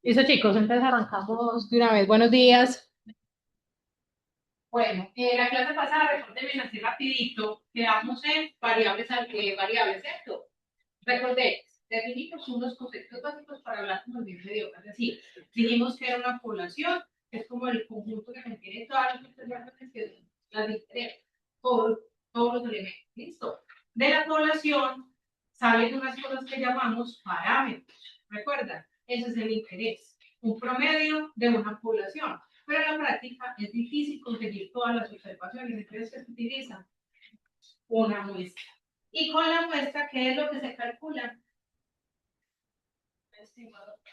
Listo, chicos, entonces arrancamos de una vez. Buenos días. Bueno, la clase pasada, recuérdenme así rapidito, quedamos en variables, ¿cierto? Recordé, definimos unos conceptos básicos para hablar como bien medio, es decir, dijimos que era una población, que es como el conjunto que contiene todas las observaciones que son las diferentes, todos, todos los elementos, ¿listo? De la población salen unas cosas que llamamos parámetros, ¿recuerdan? Ese es el interés, un promedio de una población. Pero en la práctica es difícil conseguir todas las observaciones, entonces se utiliza una muestra. Y con la muestra, ¿qué es lo que se calcula?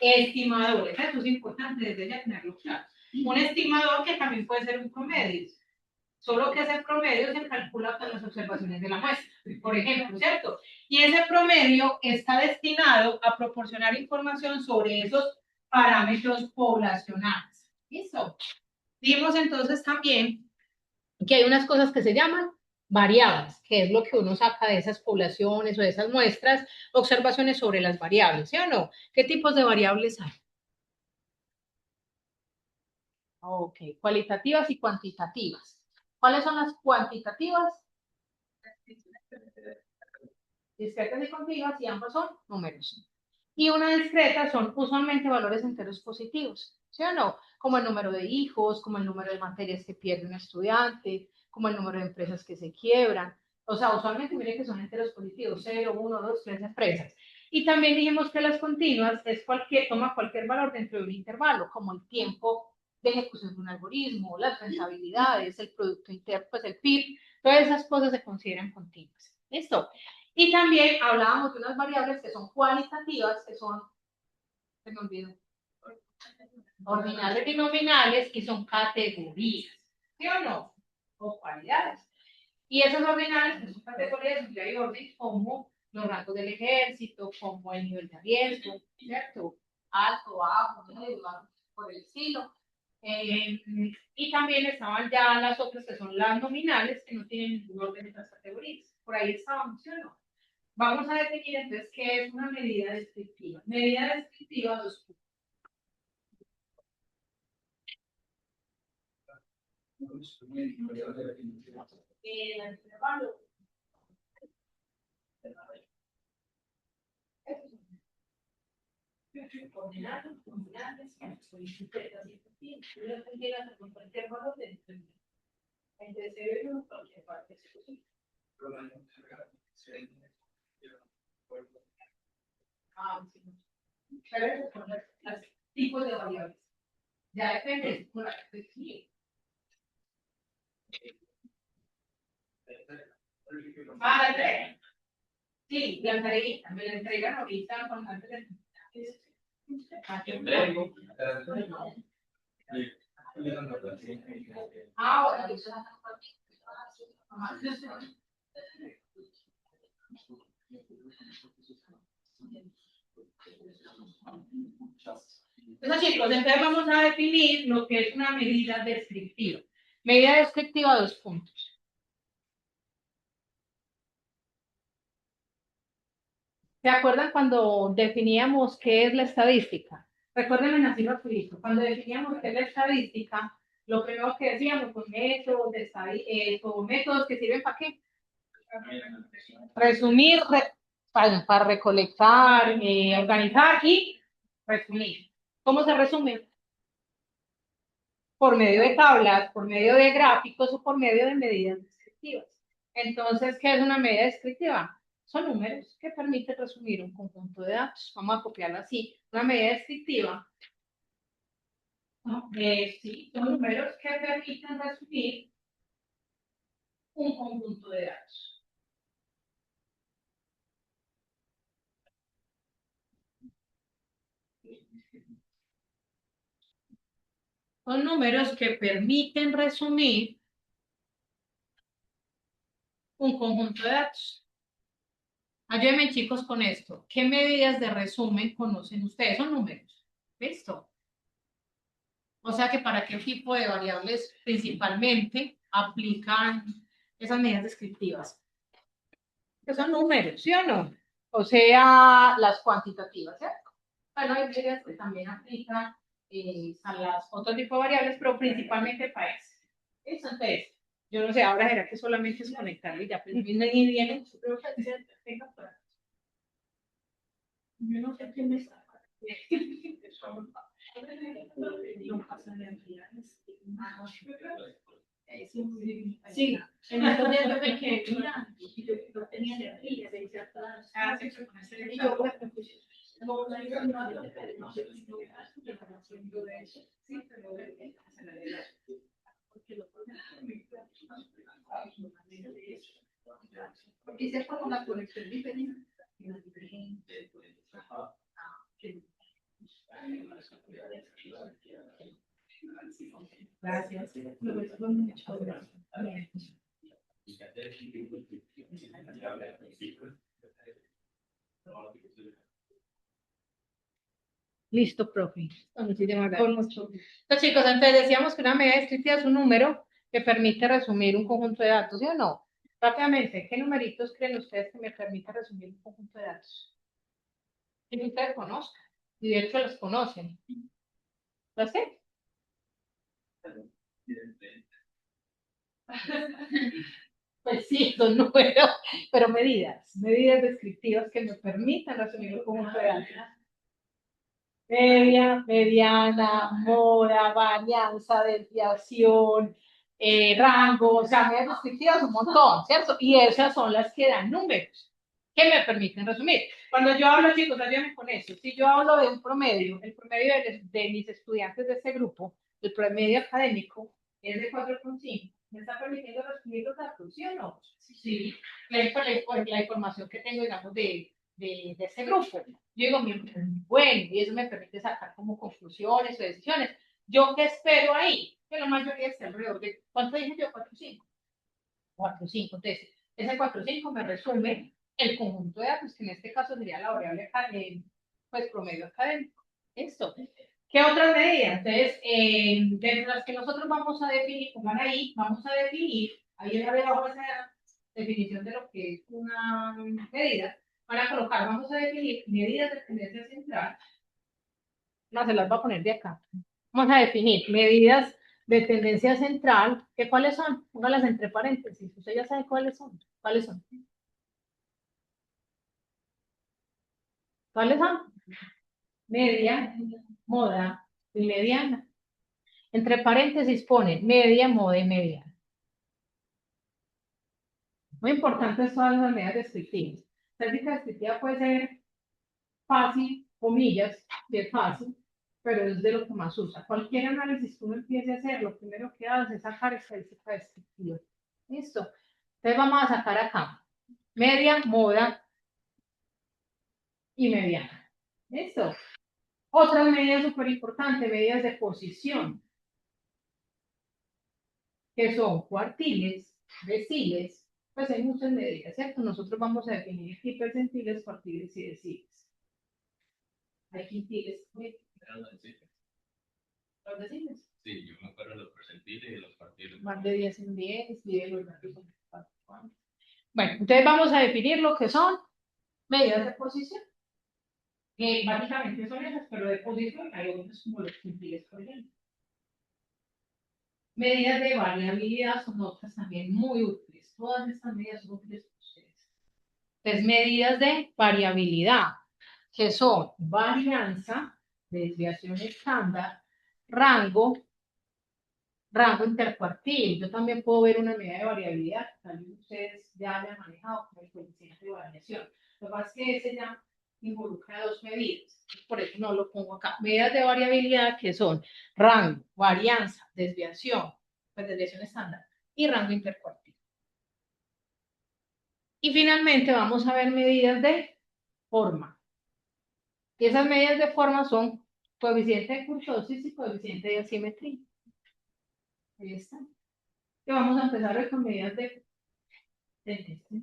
Estimadores, eso es importante desde ya tenerlo claro. Un estimador que también puede ser un promedio, solo que ese promedio se calcula con las observaciones de la muestra, por ejemplo, ¿cierto? Y ese promedio está destinado a proporcionar información sobre esos parámetros poblacionales. ¿Listo? Vimos entonces también que hay unas cosas que se llaman variables, que es lo que uno saca de esas poblaciones o de esas muestras, observaciones sobre las variables, ¿sí o no? ¿Qué tipos de variables hay? Ok, cualitativas y cuantitativas. ¿Cuáles son las cuantitativas? Discretas y continuas y ambos son números. Y una discreta son usualmente valores enteros positivos, ¿sí o no? Como el número de hijos, como el número de materias que pierde un estudiante, como el número de empresas que se quiebran. O sea, usualmente mire que son enteros positivos, 0, 1, 2, 3 empresas. Y también dijimos que las continuas es toma cualquier valor dentro de un intervalo, como el tiempo de ejecución de un algoritmo, las rentabilidades, el producto interno, pues el PIB, todas esas cosas se consideran continuas. ¿Listo? Y también hablábamos de unas variables que son cualitativas, que son, se me olvidó, ordinales y nominales, que son categorías, ¿sí o no? O cualidades. Y esas ordinales, que son categorías de orden, como los rangos del ejército, como el nivel de riesgo, ¿cierto? Alto, bajo, medio, bajo, por el estilo. Y también estaban ya las otras que son las nominales, que no tienen ningún orden de estas categorías. Por ahí estábamos, ¿sí o no? Vamos a definir entonces qué es una medida descriptiva. Medida descriptiva, dos puntos. El intervalo. Coordenadas, combinadas, discretas y efectivas. Tú no llegas con cualquier valor dentro de entre 0 y 1, cualquier parte es posible. Ah, sí. Pero esos son los tipos de variables. Ya depende de por la que definir. Ah, la entrega. Sí, la entreguita. Me la entregan ahorita con antes de. Ah, qué entrego. Ah, bueno, eso entonces, chicos, entonces vamos a definir lo que es una medida descriptiva. Medida descriptiva, dos puntos. ¿Se acuerdan cuando definíamos qué es la estadística? Recuérdenme así rapidito. Cuando definíamos qué es la estadística, lo primero que decíamos son métodos, son métodos que sirven para qué? Resumir, para recolectar, organizar y resumir. ¿Cómo se resume? Por medio de tablas, por medio de gráficos o por medio de medidas descriptivas. Entonces, ¿qué es una medida descriptiva? Son números que permiten resumir un conjunto de datos. Vamos a copiarlo así. Una medida descriptiva, ¿no? Sí, son números que permiten resumir un conjunto de datos. Son números que permiten resumir un conjunto de datos. Ayúdenme, chicos, con esto. ¿Qué medidas de resumen conocen ustedes? Son números. ¿Listo? O sea que para qué tipo de variables principalmente aplican esas medidas descriptivas. Que son números, ¿sí o no? O sea, las cuantitativas, ¿cierto? Bueno, hay medidas que también aplican a las otro tipo de variables, pero principalmente para eso. Eso, entonces, yo no sé, ahora será que solamente es conectarle y ya, pues viene y viene. Yo no sé qué me está. No pasa energía. Sí, en estos días yo me quedé mirando y yo no tenía energía, de irse atrás. Y yo, bueno, pues, no, no sé si voy a estar haciendo eso. Sí, pero porque lo porque se fue con la conexión diferente. Gracias. Listo, profe. Muchísimas gracias. Entonces, chicos, antes decíamos que una medida descriptiva es un número que permite resumir un conjunto de datos, ¿sí o no? Rápidamente, ¿qué numeritos creen ustedes que me permite resumir un conjunto de datos? Que ustedes conozcan, y de hecho los conocen. ¿Lo sé? Pues sí, son números, pero medidas descriptivas que me permitan resumir un conjunto de datos. Media, mediana, moda, varianza, desviación, rango, o sea, medidas descriptivas un montón, ¿cierto? Y esas son las que dan números, que me permiten resumir. Cuando yo hablo, chicos, ayúdenme con eso. Si yo hablo de un promedio, el promedio de mis estudiantes de este grupo, el promedio académico es de 4,5. ¿Me está permitiendo resumir los datos, sí o no? Sí. La información que tengo, digamos, de ese grupo. Yo digo, bueno, y eso me permite sacar como conclusiones o decisiones. ¿Yo qué espero ahí? Que la mayoría esté alrededor de, ¿cuánto dije yo? 4,5. 4,5. Entonces, ese 4,5 me resume el conjunto de datos, que en este caso sería la variable pues, promedio académico. Esto. ¿Qué otras medidas? Entonces, de las que nosotros vamos a definir, pongan ahí, vamos a definir, ahí abajo esa definición de lo que es una medida, para colocar, vamos a definir medidas de tendencia central. No, se las voy a poner de acá. Vamos a definir medidas de tendencia central, que cuáles son, póngalas entre paréntesis, usted ya sabe cuáles son. ¿Cuáles son? ¿Cuáles son? Media, moda y mediana. Entre paréntesis pone media, moda y mediana. Muy importante es todas las medidas descriptivas. La técnica descriptiva puede ser fácil, comillas, si es fácil, pero es de lo que más usa. Cualquier análisis que uno empiece a hacer, lo primero que hace es sacar estadística descriptiva. ¿Listo? Entonces vamos a sacar acá media, moda y mediana. ¿Listo? Otras medidas súper importantes, medidas de posición, que son cuartiles, deciles, pues hay muchas medidas, ¿cierto? Nosotros vamos a definir aquí percentiles, cuartiles y deciles. Hay quintiles, los deciles. Sí, yo me acuerdo de los percentiles y de los cuartiles. Más de 10 en 10, 10 los datos. Bueno, entonces vamos a definir lo que son medidas de posición, que básicamente son esas, pero de posición hay otras como los quintiles, por ejemplo. Medidas de variabilidad son otras también muy útiles. Todas estas medidas son útiles para ustedes. Entonces, medidas de variabilidad, que son varianza, desviación estándar, rango, rango intercuartil. Yo también puedo ver una medida de variabilidad, que tal vez ustedes ya hayan manejado como el coeficiente de variación. Lo que pasa es que ese ya involucra dos medidas, por eso no lo pongo acá. Medidas de variabilidad que son rango, varianza, desviación, pues desviación estándar y rango intercuartil. Y finalmente vamos a ver medidas de forma. Y esas medidas de forma son coeficiente de kurtosis y coeficiente de asimetría. Ahí está. Y vamos a empezar hoy con medidas de tendencia.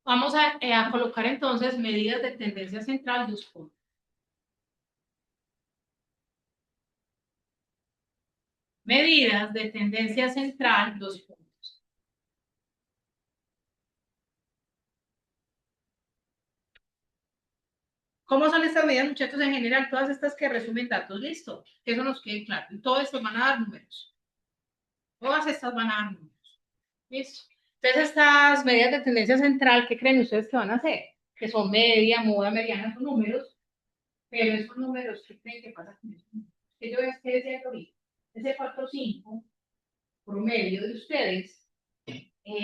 Vamos a colocar entonces medidas de tendencia central, dos puntos. Medidas de tendencia central, dos puntos. ¿Cómo son estas medidas, muchachos, en general? Todas estas que resumen datos, listo. Que eso nos quede claro. Y todo esto van a dar números. Todas estas van a dar números. Listo. Entonces, estas medidas de tendencia central, ¿qué creen ustedes que van a hacer? Que son media, moda, mediana, son números. Pero esos números, ¿qué creen que pasa con esos números? Que yo es que decía ahorita, ese 4,5 promedio de ustedes,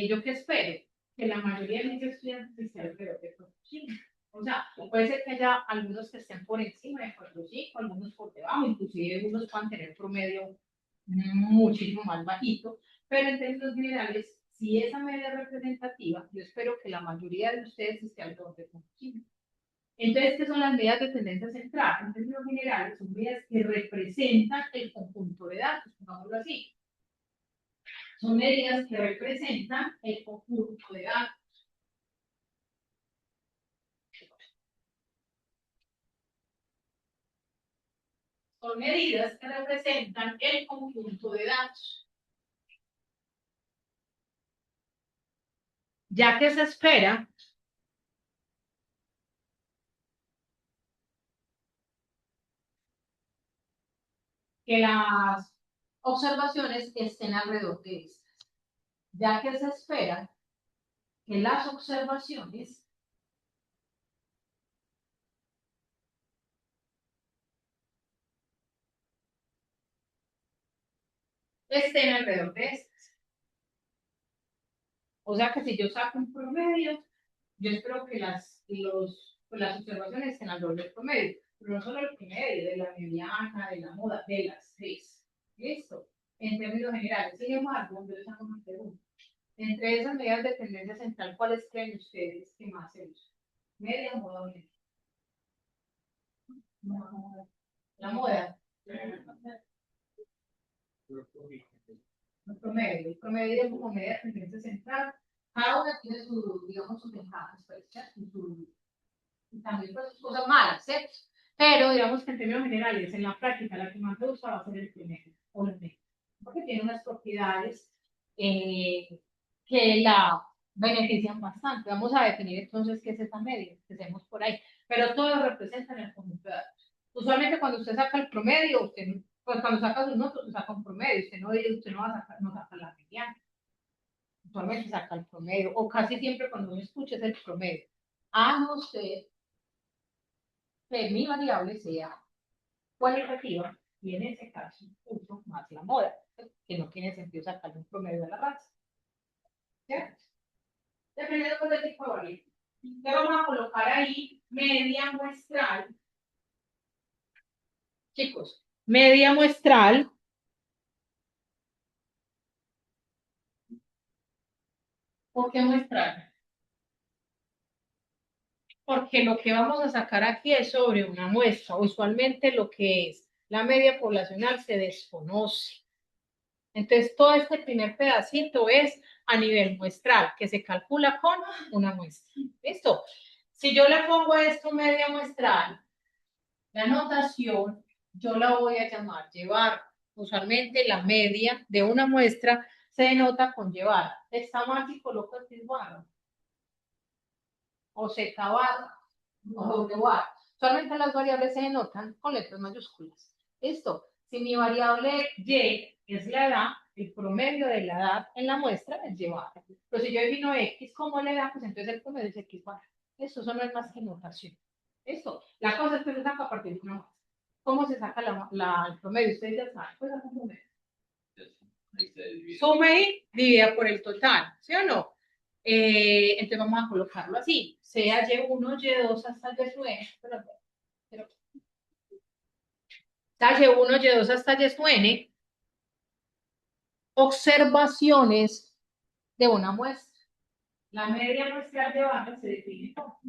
yo qué espero, que la mayoría de mis estudiantes estén alrededor de 4,5. O sea, puede ser que haya algunos que estén por encima de 4,5, algunos por debajo, inclusive algunos puedan tener promedio muchísimo más bajito, pero en términos generales, si esa media es representativa, yo espero que la mayoría de ustedes esté alrededor de 4,5. Entonces, ¿qué son las medidas de tendencia central? En términos generales, son medidas que representan el conjunto de datos, pongámoslo así. Son medidas que representan el conjunto de datos. Son medidas que representan el conjunto de datos. Ya que se espera que las observaciones estén alrededor de estas. Ya que se espera que las observaciones estén alrededor de estas. O sea que si yo saco un promedio, yo espero que las observaciones estén alrededor del promedio, pero no solo el promedio, de la mediana, de la moda, de las tres. Listo. En términos generales, sin embargo, yo les hago una pregunta. Entre esas medidas de tendencia central, ¿cuáles creen ustedes que más se usan? ¿Media, moda o media? La moda. El promedio como media de tendencia central. Cada una tiene su, digamos, sus ventajas, pues, y también pues, sus cosas malas, ¿cierto? Pero digamos que en términos generales, en la práctica, la que más me gusta va a ser el primero, o el medio, porque tiene unas propiedades eh, que la benefician bastante. Vamos a definir entonces qué es esta media, empecemos por ahí. Pero todo representa en el conjunto de datos. Usualmente cuando usted saca el promedio, usted, pues cuando saca sus notas, usted saca un promedio, usted no va a sacar, no saca la mediana, usualmente saca el promedio, o casi siempre cuando uno escucha es el promedio. A no ser que mi variable sea cualitativa, y en ese caso uso más la moda, que no tiene sentido sacar un promedio de la raza. ¿Cierto? Dependiendo del tipo de variable. Le vamos a colocar ahí media muestral. Chicos, media muestral. ¿Por qué muestral? Porque lo que vamos a sacar aquí es sobre una muestra. Usualmente lo que es la media poblacional se desconoce. Entonces, todo este primer pedacito es a nivel muestral, que se calcula con una muestra. ¿Listo? Si yo le pongo esto media muestral, la notación, yo la voy a llamar llevar. Usualmente la media de una muestra se denota con llevar. Está mal si coloco el barra, o Z barra, o doble barra. Usualmente las variables se denotan con letras mayúsculas. ¿Listo? Si mi variable Y es la edad, el promedio de la edad en la muestra es llevar. Pero si yo defino X como la edad, pues entonces el promedio es X barra. Eso no es más que notación. Esto, la cosa es que se saca a partir de una muestra. ¿Cómo se saca el promedio? Ustedes ya saben, pues es un promedio. Suma y divida por el total, ¿sí o no? Entonces vamos a colocarlo así, sea Y1, Y2 hasta el Y sub n, sea Y1, Y2 hasta Y sub n, observaciones de una muestra. La media muestral de barra se define como.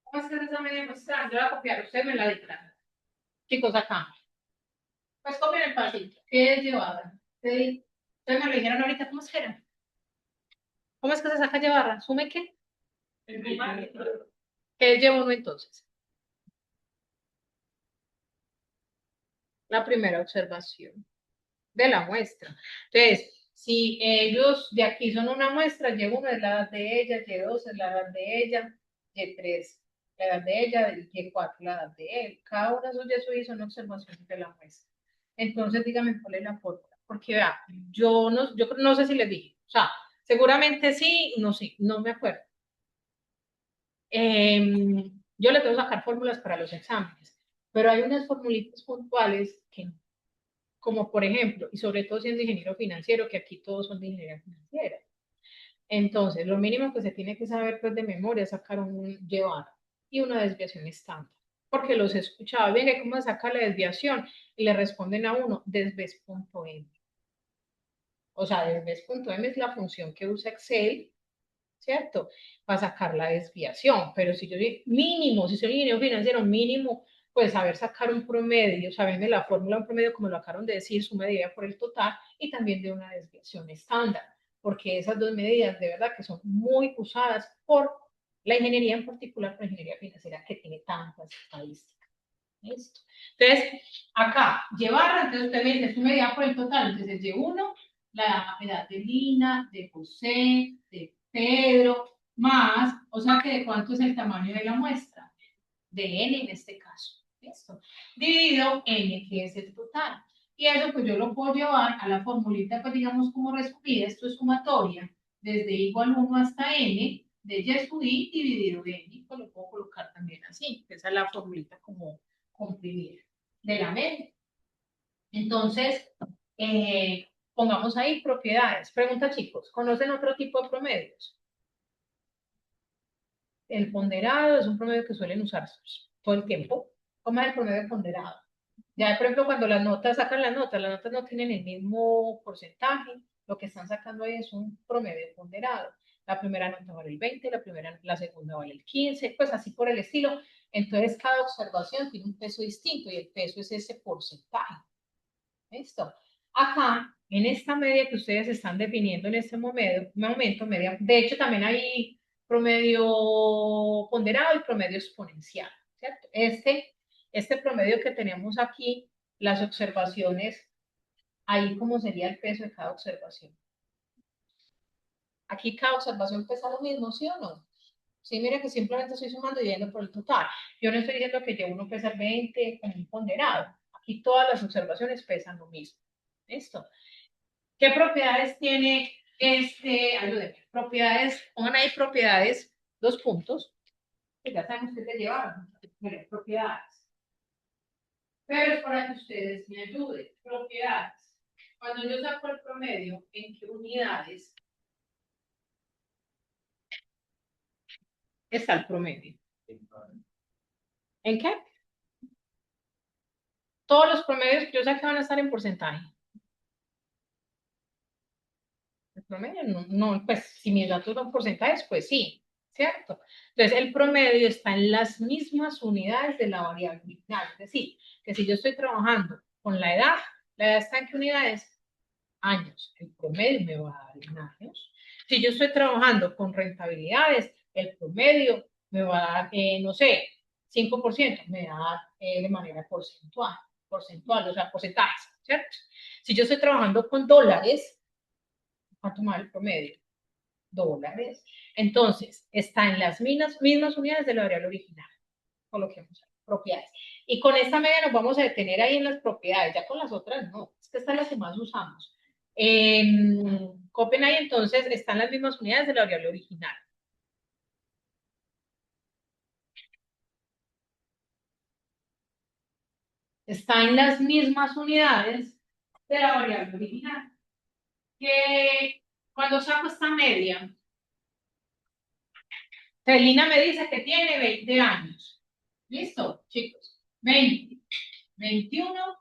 ¿Cómo es que es esa media muestral? Yo la voy a copiar, ustedes me la dictan. Chicos, acá. Pues copien el pasito. ¿Qué es llevada? Entonces me lo dijeron ahorita, ¿cómo es que era? ¿Cómo es que se saca llevarra? ¿Sume qué? ¿Qué lleva uno entonces? La primera observación de la muestra. Entonces, si ellos de aquí son una muestra, Y1 es la edad de ella, Y2 es la edad de ella, Y3 la edad de ella, Y4 la edad de él. Cada una de esos Y son observaciones de la muestra. Entonces, dígame cuál es la fórmula. Porque vea, yo no sé si les dije. O sea, seguramente sí, no sé, no me acuerdo. Yo le tengo que sacar fórmulas para los exámenes, pero hay unas formulitas puntuales que como por ejemplo, y sobre todo siendo ingeniero financiero, que aquí todos son de ingeniería financiera. Entonces, lo mínimo que se tiene que saber pues de memoria es sacar un llevar y una desviación estándar. Porque los he escuchado, bien, ¿cómo sacar la desviación? Y le responden a uno, desves.m. O sea, desves.m es la función que usa Excel, ¿cierto? Para sacar la desviación. Pero si yo soy mínimo, si soy ingeniero financiero, mínimo, pues saber sacar un promedio, saberme la fórmula de un promedio, como lo acabaron de decir, su medida por el total y también de una desviación estándar. Porque esas dos medidas de verdad que son muy usadas por la ingeniería en particular, por la ingeniería financiera que tiene tantas estadísticas. ¿Listo? Entonces, acá, llevar, entonces usted me dice su medida por el total, entonces Y1, la edad de Lina, de José, de Pedro, más, o sea que de cuánto es el tamaño de la muestra, de N en este caso, ¿listo? Dividido N, que es el total. Y eso pues yo lo puedo llevar a la formulita, pues digamos como resumida, esto es sumatoria, desde igual 1 hasta N, de Y sub I dividido N, pues lo puedo colocar también así, esa es la formulita como comprimida de la media. Entonces, pongamos ahí propiedades. Pregunta chicos, ¿conocen otro tipo de promedios? El ponderado es un promedio que suelen usar todo el tiempo. ¿Cómo es el promedio ponderado? Ya, por ejemplo, cuando las notas sacan las notas no tienen el mismo porcentaje, lo que están sacando ahí es un promedio ponderado. La primera nota vale el 20, la segunda vale el 15, pues así por el estilo. Entonces, cada observación tiene un peso distinto y el peso es ese porcentaje. ¿Listo? Acá, en esta media que ustedes están definiendo en este momento media, de hecho también hay promedio ponderado y promedio exponencial, ¿cierto? Este promedio que tenemos aquí, las observaciones, ahí cómo sería el peso de cada observación. Aquí cada observación pesa lo mismo, ¿sí o no? Sí, mire que simplemente estoy sumando y yendo por el total. Yo no estoy diciendo que llevo uno pesa 20 con un ponderado. Aquí todas las observaciones pesan lo mismo. ¿Listo? ¿Qué propiedades tiene ayúdenme, propiedades, pongan ahí propiedades, dos puntos, que ya sabemos que te llevaron, propiedades. Pero es para que ustedes me ayuden, propiedades. Cuando yo saco el promedio, ¿en qué unidades está el promedio? ¿En qué? Todos los promedios que yo saqué van a estar en porcentaje. El promedio no, pues si mis datos son porcentajes, pues sí, ¿cierto? Entonces el promedio está en las mismas unidades de la variable original. Es decir, que si yo estoy trabajando con la edad está en qué unidades? Años. El promedio me va a dar en años. Si yo estoy trabajando con rentabilidades, el promedio me va a dar, no sé, 5%, me va a dar de manera porcentual, o sea, porcentajes, ¿cierto? Si yo estoy trabajando con dólares, a tomar el promedio, dólares. Entonces, está en las mismas unidades de la variable original. Coloquemos propiedades. Y con esta media nos vamos a detener ahí en las propiedades, ya con las otras no, es que estas las que más usamos. Copien ahí entonces, están las mismas unidades de la variable original. Está en las mismas unidades de la variable original. Que cuando saco esta media, Celina me dice que tiene 20 años. ¿Listo, chicos? 20, 21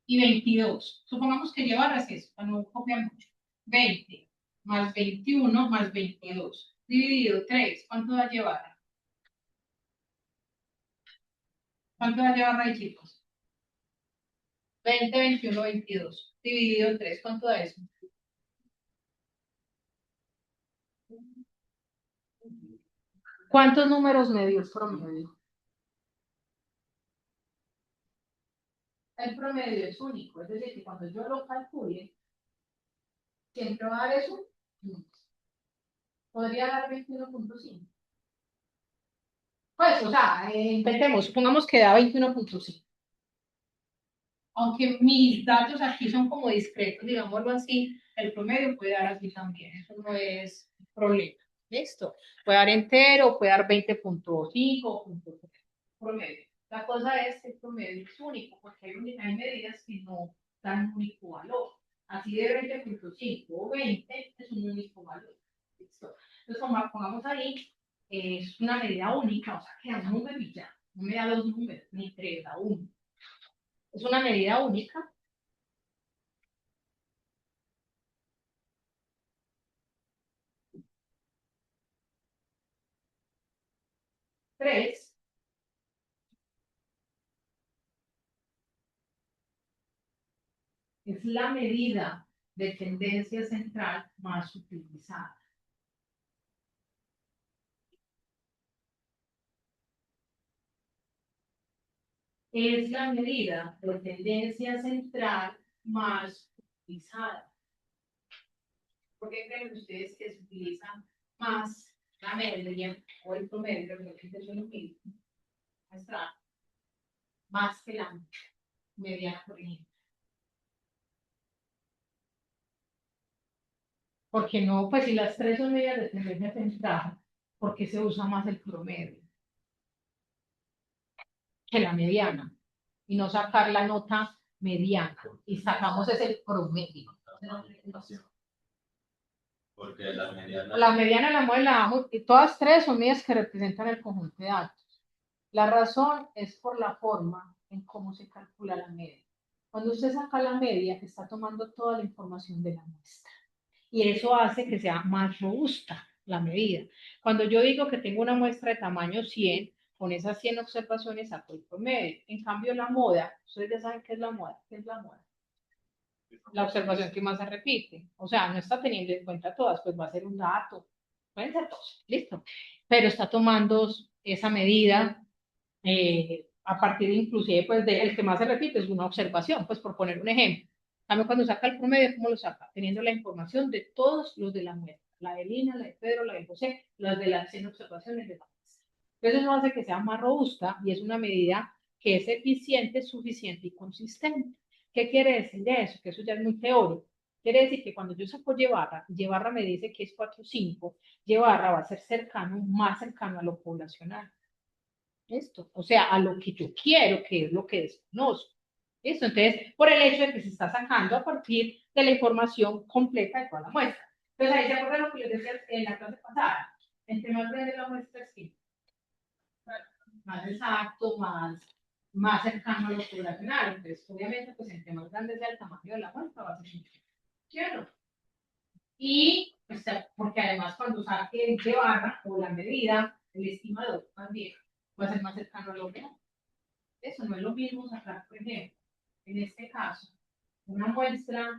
y 22. Supongamos que lleva receso, para no copiar mucho. 20 más 21 más 22. Dividido 3. ¿Cuánto va a llevar? ¿Cuánto va a llevar ahí, chicos? 20, 21, 22. Dividido en 3, ¿cuánto da eso? ¿Cuántos números me dio el promedio? El promedio es único, es decir, que cuando yo lo calcule, siempre va a dar eso. Podría dar 21.5. Pues, o sea, intentemos, supongamos que da 21.5. Aunque mis datos aquí son como discretos, digámoslo así, el promedio puede dar así también, eso no es problema. Listo. Puede dar entero, puede dar 20.5, promedio. La cosa es que el promedio es único, porque hay medidas que no dan un único valor. Así de 20.5 o 20 es un único valor. ¿Listo? Entonces, como pongamos ahí, es una medida única, o sea, que da un número y ya. No me da dos números, ni tres, da uno. Es una medida única. Tres es la medida de tendencia central más utilizada. Es la medida de tendencia central más utilizada. ¿Por qué creen ustedes que se utiliza más la media o el promedio, que es lo mismo, más que la mediana, por ejemplo? Porque no, pues si las tres son medidas de tendencia central, ¿por qué se usa más el promedio que la mediana? Y no sacar la nota mediana y sacamos ese el promedio. Porque la mediana la modelamos y todas tres son medidas que representan el conjunto de datos. La razón es por la forma en cómo se calcula la media. Cuando usted saca la media, está tomando toda la información de la muestra y eso hace que sea más robusta la medida. Cuando yo digo que tengo una muestra de tamaño 100, con esas 100 observaciones saco el promedio. En cambio, la moda, ustedes ya saben qué es la moda. ¿Qué es la moda? La observación que más se repite. O sea, no está teniendo en cuenta todas, pues va a ser un dato. Pueden ser dos, listo. Pero está tomando esa medida a partir inclusive pues de el que más se repite es una observación, pues por poner un ejemplo. También cuando saca el promedio, ¿cómo lo saca? Teniendo la información de todos los de la muestra, la de Lina, la de Pedro, la de José, las de las 100 observaciones de la muestra. Entonces eso hace que sea más robusta y es una medida que es eficiente, suficiente y consistente. ¿Qué quiere decir eso? Que eso ya es muy teórico. Quiere decir que cuando yo saco Llevarra, Llevarra me dice que es 4 o 5, Llevarra va a ser cercano, más cercano a lo poblacional. Esto, o sea, a lo que yo quiero, que es lo que desconozco. Esto, entonces, por el hecho de que se está sacando a partir de la información completa de toda la muestra. Entonces, ahí se acuerdan lo que les decía en la clase pasada. Entre más grande la muestra, es que más exacto, más cercano a lo poblacional. Entonces, obviamente, pues entre más grande sea el tamaño de la muestra, va a ser mucho. ¿Cierto? Y, o sea, porque además cuando saque de barra o la medida, el estimador también va a ser más cercano a lo real. Eso no es lo mismo sacar, por ejemplo, en este caso, una muestra,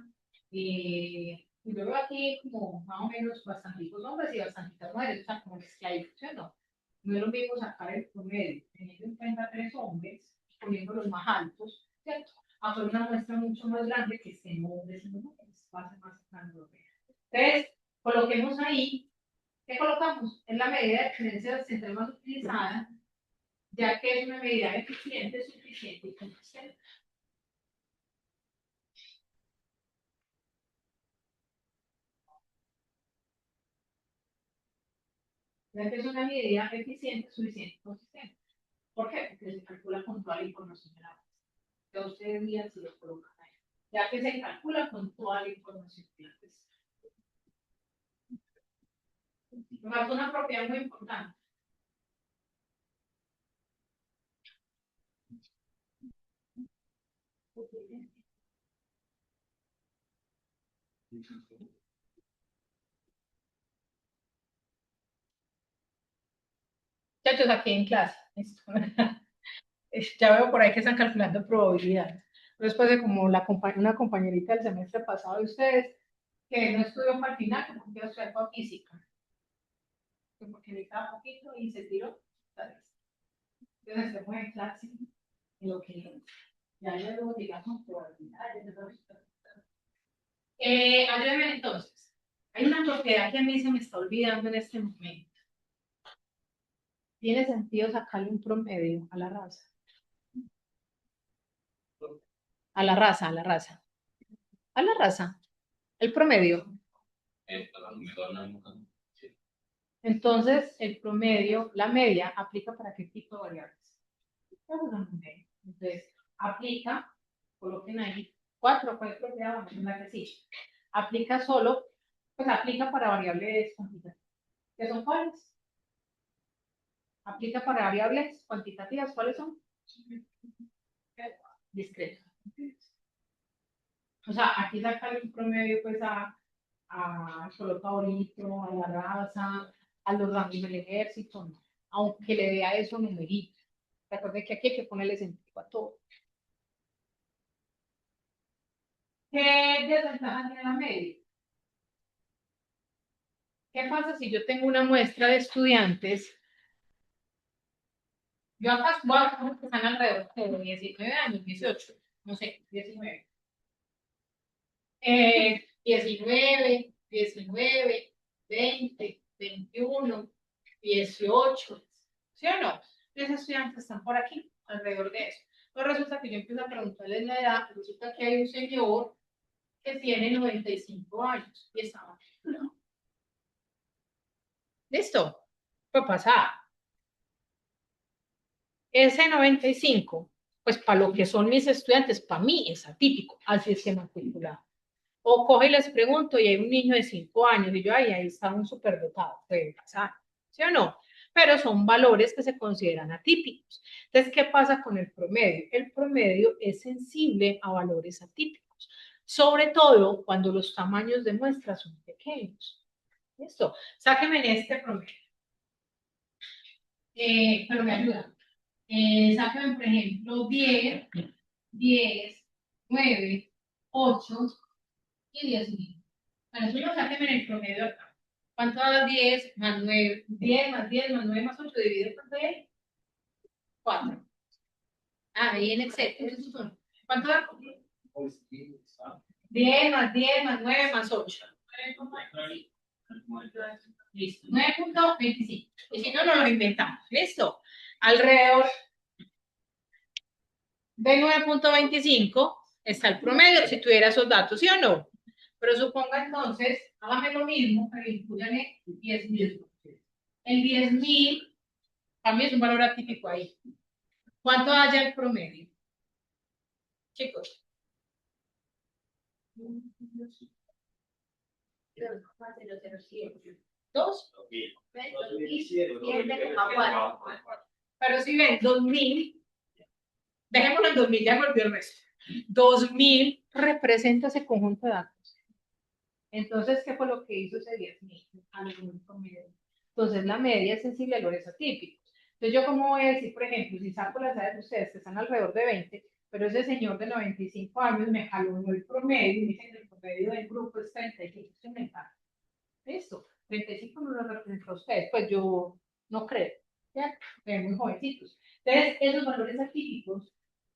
yo veo aquí como más o menos bastantitos hombres y bastantitas mujeres, o sea, como es que hay, ¿sí o no? No es lo mismo sacar el promedio, teniendo en cuenta tres hombres, poniendo los más altos, ¿cierto? A hacer una muestra mucho más grande que estén hombres y mujeres, va a ser más cercano. Entonces, coloquemos ahí, ¿qué colocamos? Es la medida de excelencia central más utilizada, ya que es una medida eficiente, suficiente y consistente. Ya que es una medida eficiente, suficiente y consistente. ¿Por qué? Porque se calcula con toda la información de la base. Ya ustedes miran si lo colocan ahí. Ya que se calcula con toda la información de la base. Es una propiedad muy importante. Muchachos, aquí en clase. Ya veo por ahí que están calculando probabilidades. Después de como una compañerita del semestre pasado de ustedes, que no estudió para el final, que porque estudió para física, que porque necesitaba poquito y se tiró, ¿sabes? Entonces se fue en clase, en lo que ya luego digamos probabilidades. Ayúdenme entonces. Hay una propiedad que a mí se me está olvidando en este momento. ¿Tiene sentido sacarle un promedio a la raza? A la raza, a la raza. A la raza. El promedio. Entonces, el promedio, la media, aplica para qué tipo de variables. Entonces, aplica, coloquen ahí, cuatro propiedades, vamos a la que sí. Aplica solo, pues aplica para variables cuantitativas. ¿Qué son cuáles? Aplica para variables cuantitativas, ¿cuáles son? Discretas. O sea, aquí saca un promedio pues al color favorito, a la raza, a los rangos del ejército, ¿no? Aunque le dé a eso numerito. Recuerden que aquí hay que ponerle sentido a todo. ¿Qué desventaja tiene la media? ¿Qué pasa si yo tengo una muestra de estudiantes? Yo acá voy a poner que están alrededor de 19 años, 18, no sé, 19. 19, 20, 21, 18, ¿sí o no? Los estudiantes están por aquí, alrededor de eso. Pues resulta que yo empiezo a preguntarles la edad, resulta que hay un señor que tiene 95 años y está matriculado. ¿Listo? Pues pasa. Ese 95, pues para lo que son mis estudiantes, para mí es atípico, así es que matriculado. O coge y les pregunto y hay un niño de 5 años y yo, ay, ahí está un superdotado, puede pasar, ¿sí o no? Pero son valores que se consideran atípicos. Entonces, ¿qué pasa con el promedio? El promedio es sensible a valores atípicos, sobre todo cuando los tamaños de muestra son pequeños. ¿Listo? Sáquenme en este promedio. Pero me ayuda. Sáquenme, por ejemplo, 10, 9, 8 y 10.000. Bueno, eso lo sáquenme en el promedio acá. ¿Cuánto da 10 más 9? 10 más 10 más 9 más 8 dividido por 10. 4. Ah, y en Excel. Esos son. ¿Cuánto da? 10 más 10 más 9 más 8. Listo. 9.25. Y si no, no lo inventamos. Listo. Alrededor de 9.25 está el promedio, si tuviera esos datos, ¿sí o no? Pero suponga entonces, hágame lo mismo, pero incluyanle 10.000. El 10.000 también es un valor atípico ahí. ¿Cuánto haya el promedio? Chicos. 2. Pero si ven, 2.000, dejémoslo en 2.000, ya volvió el resto. 2.000 representa ese conjunto de datos. Entonces, ¿qué fue lo que hizo ese 10.000? Entonces, la media es sensible a valores atípicos. Entonces, ¿yo cómo voy a decir, por ejemplo, si saco las edades de ustedes que están alrededor de 20, pero ese señor de 95 años me jaló el promedio y dicen que el promedio del grupo es 35, se me está. Listo, 35 no lo representa a ustedes, pues yo no creo, ¿cierto? Ven muy jovencitos. Entonces, esos valores atípicos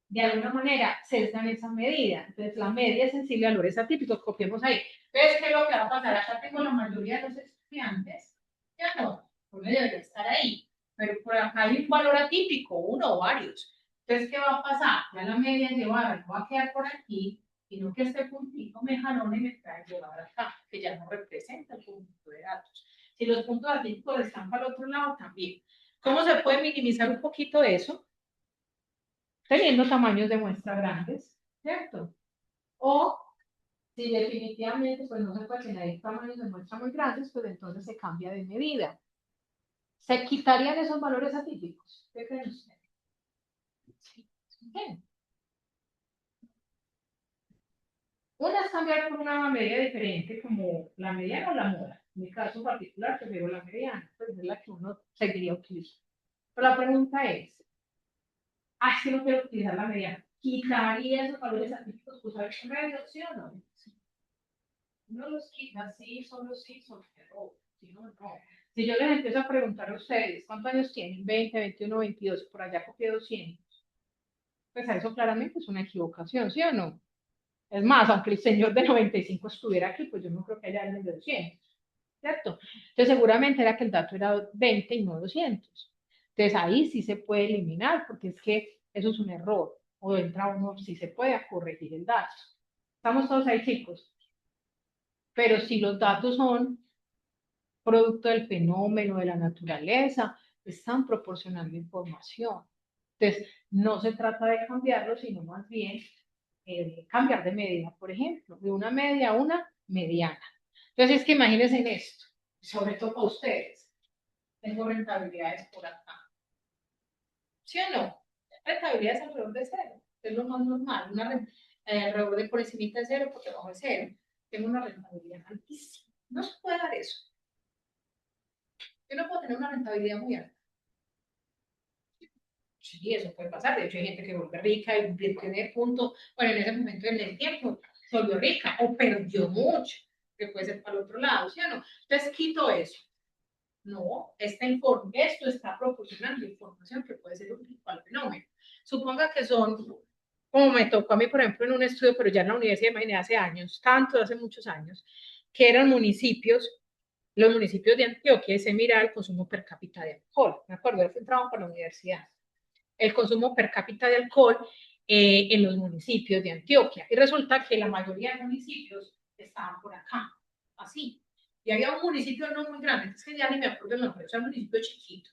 de alguna manera sesgan esa medida. Entonces, la media es sensible a valores atípicos, copiemos ahí. Entonces, ¿qué es lo que va a pasar? Acá tengo la mayoría de los estudiantes, ya no, pues debería estar ahí, pero por acá hay un valor atípico, uno o varios. Entonces, ¿qué va a pasar? Ya la media llevada va a quedar por aquí, sino que este puntito me jalón y me trae llevar acá, que ya no representa el conjunto de datos. Si los puntos atípicos están para el otro lado, también. ¿Cómo se puede minimizar un poquito eso? Teniendo tamaños de muestra grandes, ¿cierto? O si definitivamente pues no se puede tener tamaños de muestra muy grandes, pues entonces se cambia de medida. ¿Se quitarían esos valores atípicos? ¿Qué creen ustedes? ¿Qué? Una es cambiar por una medida diferente, como la mediana o la moda. En mi caso particular, prefiero la mediana, pues es la que uno seguiría utilizando. Pero la pregunta es, si no quiero utilizar la mediana, quitaría esos valores atípicos, pues a ver qué medio, ¿sí o no? No los quita, sí, solo sí, solo no, si no, no. Si yo les empiezo a preguntar a ustedes, ¿cuántos años tienen? 20, 21, 22, por allá copié 200. Pues a eso claramente es una equivocación, ¿sí o no? Es más, aunque el señor de 95 estuviera aquí, pues yo no creo que haya alguien de 200, ¿cierto? Entonces seguramente era que el dato era 20 y no 200. Entonces ahí sí se puede eliminar, porque es que eso es un error. O entra uno, sí se puede corregir el dato. Estamos todos ahí, chicos. Pero si los datos son producto del fenómeno, de la naturaleza, están proporcionando información. Entonces, no se trata de cambiarlo, sino más bien cambiar de medida, por ejemplo, de una media a una mediana. Entonces, es que imagínense en esto, sobre todo para ustedes. Tengo rentabilidades por acá. ¿Sí o no? Rentabilidad es alrededor de cero. Es lo más normal. Alrededor de por encima de cero, porque abajo de cero. Tengo una rentabilidad altísima. No se puede dar eso. Yo no puedo tener una rentabilidad muy alta. Sí, eso puede pasar. De hecho, hay gente que vuelve rica y de tener punto, bueno, en ese momento en el tiempo se volvió rica o perdió mucho, que puede ser para el otro lado, ¿sí o no? Entonces, quito eso. No, esto está proporcionando información que puede ser útil para el fenómeno. Suponga que son, como me tocó a mí, por ejemplo, en un estudio, pero ya en la universidad, imaginé hace años, tanto hace muchos años, que eran municipios, los municipios de Antioquia, y se mira el consumo per cápita de alcohol. Me acuerdo, yo entraba para la universidad. El consumo per cápita de alcohol en los municipios de Antioquia. Y resulta que la mayoría de municipios estaban por acá, así. Y había un municipio no muy grande, es que ya ni me acuerdo el nombre, o sea, un municipio chiquito.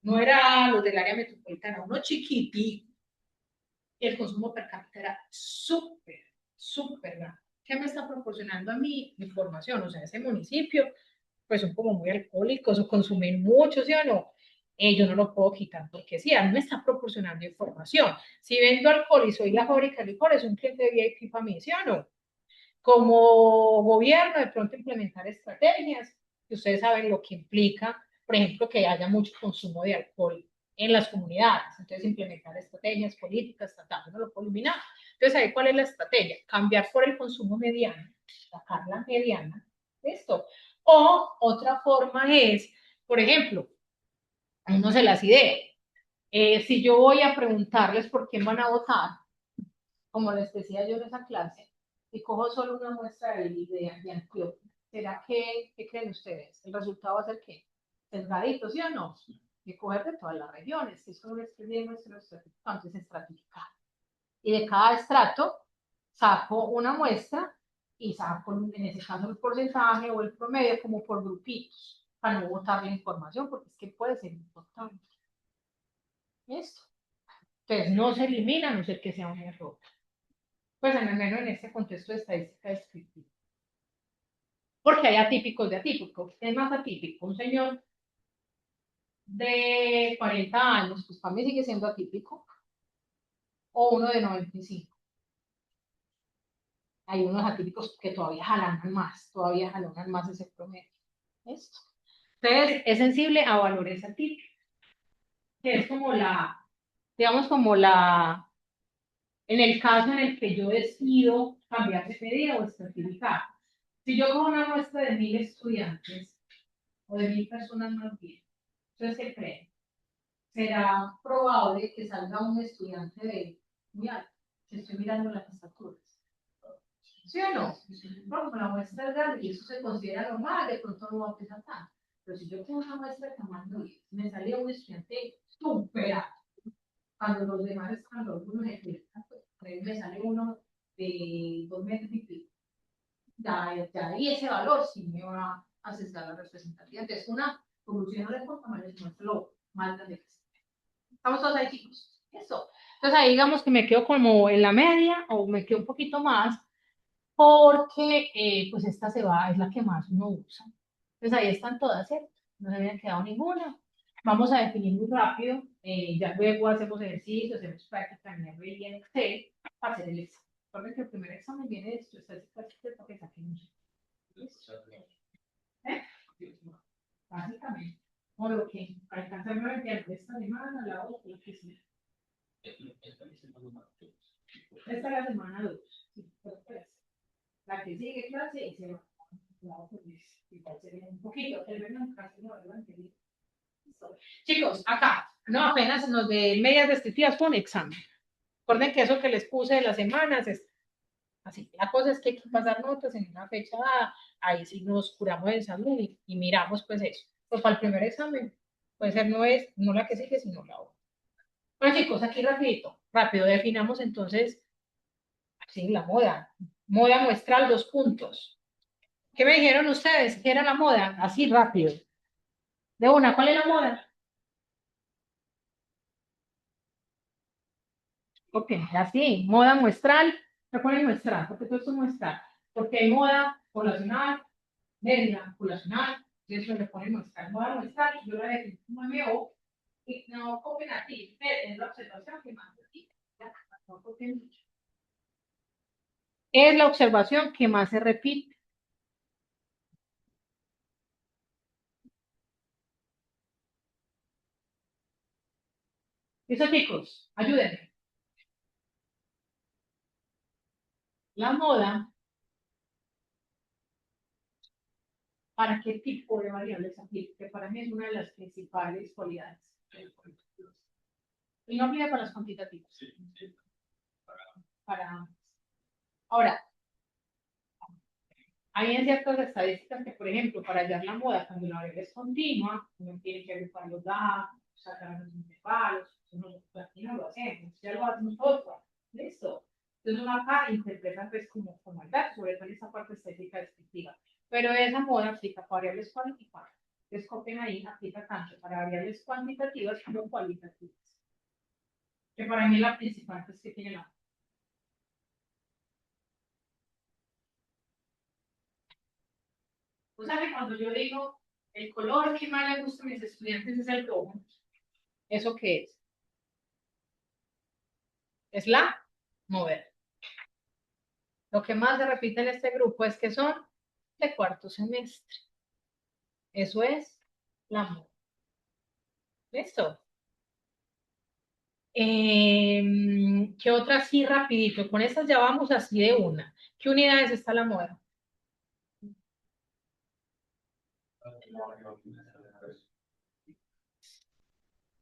No era los del área metropolitana, uno chiquitito. Y el consumo per cápita era súper, súper grande. ¿Qué me está proporcionando a mí información? O sea, ese municipio, pues son como muy alcohólicos o consumen mucho, ¿sí o no? Yo no lo puedo quitar porque sí, a mí me está proporcionando información. Si vendo alcohol y soy la fábrica de licor, es un cliente VIP para mí, ¿sí o no? Como gobierno, de pronto implementar estrategias, que ustedes saben lo que implica, por ejemplo, que haya mucho consumo de alcohol en las comunidades. Entonces, implementar estrategias, políticas, tal, no lo puedo eliminar. Entonces, ahí, ¿cuál es la estrategia? Cambiar por el consumo mediano, sacar la mediana, ¿listo? O otra forma es, por ejemplo, no se las ideas. Si yo voy a preguntarles por quién van a votar, como les decía yo en esa clase, y cojo solo una muestra de Antioquia, ¿será qué creen ustedes? ¿El resultado va a ser qué? ¿Sesgadito, sí o no? De coger de todas las regiones, que eso es que nuestro estratificante, es estratificar. Y de cada estrato saco una muestra y saco, en ese caso, el porcentaje o el promedio como por grupitos, para no botar la información, porque es que puede ser importante. ¿Listo? Entonces, no se elimina a no ser que sea un error. Pues al menos en este contexto de estadística descriptiva. Porque hay atípicos de atípicos. Es más atípico un señor de 40 años, pues para mí sigue siendo atípico, o uno de 95. Hay unos atípicos que todavía jalonan más ese promedio. ¿Esto? Entonces, es sensible a valores atípicos, que es como digamos, en el caso en el que yo decido cambiar de medida o estratificar. Si yo cojo una muestra de 1000 estudiantes, o de 1000 personas más bien, entonces, ¿qué creen? Será probable que salga un estudiante de muy alto, que estoy mirando las estaturas. ¿Sí o no? Bueno, con la muestra es grande y eso se considera normal, de pronto no va a pesar tanto. Pero si yo tengo una muestra de tamaño 10, me salía un estudiante súper alto. Cuando los demás están los unos pues, me sale uno de 2 metros y pico. Ya ahí ese valor sí me va a sesgar la representatividad. Entonces, una conclusión no le por tamaño, sino es lo más grande que es. Estamos todos ahí, chicos. Eso. Entonces ahí digamos que me quedo como en la media o me quedo un poquito más porque pues esta es la que más uno usa. Entonces ahí están todas, ¿cierto? No se había quedado ninguna. Vamos a definir muy rápido. Ya luego hacemos ejercicios, hacemos práctica en R y en Excel para hacer el examen. Recuerden que el primer examen viene de esto, esta es práctica para que saquen un. ¿Eh? Básicamente. O lo que alcanzarme a enviar esta semana, la otra, lo que sea. Esta es la semana 2. La que sigue clase y se va. Un poquito. Chicos, acá, no apenas nos de medias restrictivas con examen. Recuerden que eso que les puse de las semanas es así. La cosa es que hay que pasar notas en una fecha dada. Ahí sí nos curamos el salud y miramos pues eso. Pues para el primer examen puede ser no la que sigue, sino la otra. Bueno, chicos, aquí rápido, definamos entonces, así la moda. Moda muestral, 2 puntos. ¿Qué me dijeron ustedes? ¿Qué era la moda? Así rápido. De una, ¿cuál es la moda? Ok, así, moda muestral. ¿Qué pone muestral? Porque todo esto es muestral. Porque hay moda poblacional, media, poblacional. Y eso le pone muestral. Moda muestral, yo la defino como MO. Y no copien aquí. Es la observación que más aquí. No copien mucho. Es la observación que más se repite. Eso, chicos, ayúdenme. La moda, ¿para qué tipo de variables aplica? Que para mí es una de las principales cualidades. Y no aplica para los cuantitativos. Para... Ahora, hay en ciertas estadísticas que, por ejemplo, para hallar la moda, cuando la variable es continua, uno tiene que agrupar los datos, sacar los intervalos, aquí no lo hacemos, ya lo hacemos nosotros. Listo. Entonces uno acá interpreta pues como el dato, sobre todo en esa parte estadística descriptiva. Pero esa moda aplica para variables cuantitativas. Entonces copian ahí, aplica tanto para variables cuantitativas como cualitativas. Que para mí la principal es que tiene la. O sea que cuando yo digo el color que más le gusta a mis estudiantes es el rojo, ¿eso qué es? Es la mover. Lo que más se repite en este grupo es que son de cuarto semestre. Eso es la mover. ¿Listo? ¿Qué otra así rapidito? Con estas ya vamos así de una. ¿Qué unidades está la moda?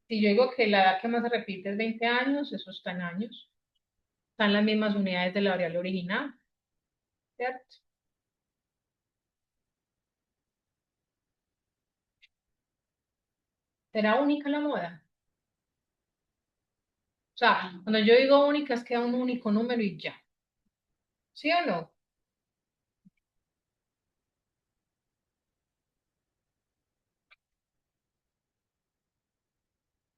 Si yo digo que la edad que más se repite es 20 años, eso está en años. Están las mismas unidades de la variable original, ¿cierto? ¿Será única la moda? O sea, cuando yo digo única es que da un único número y ya. ¿Sí o no?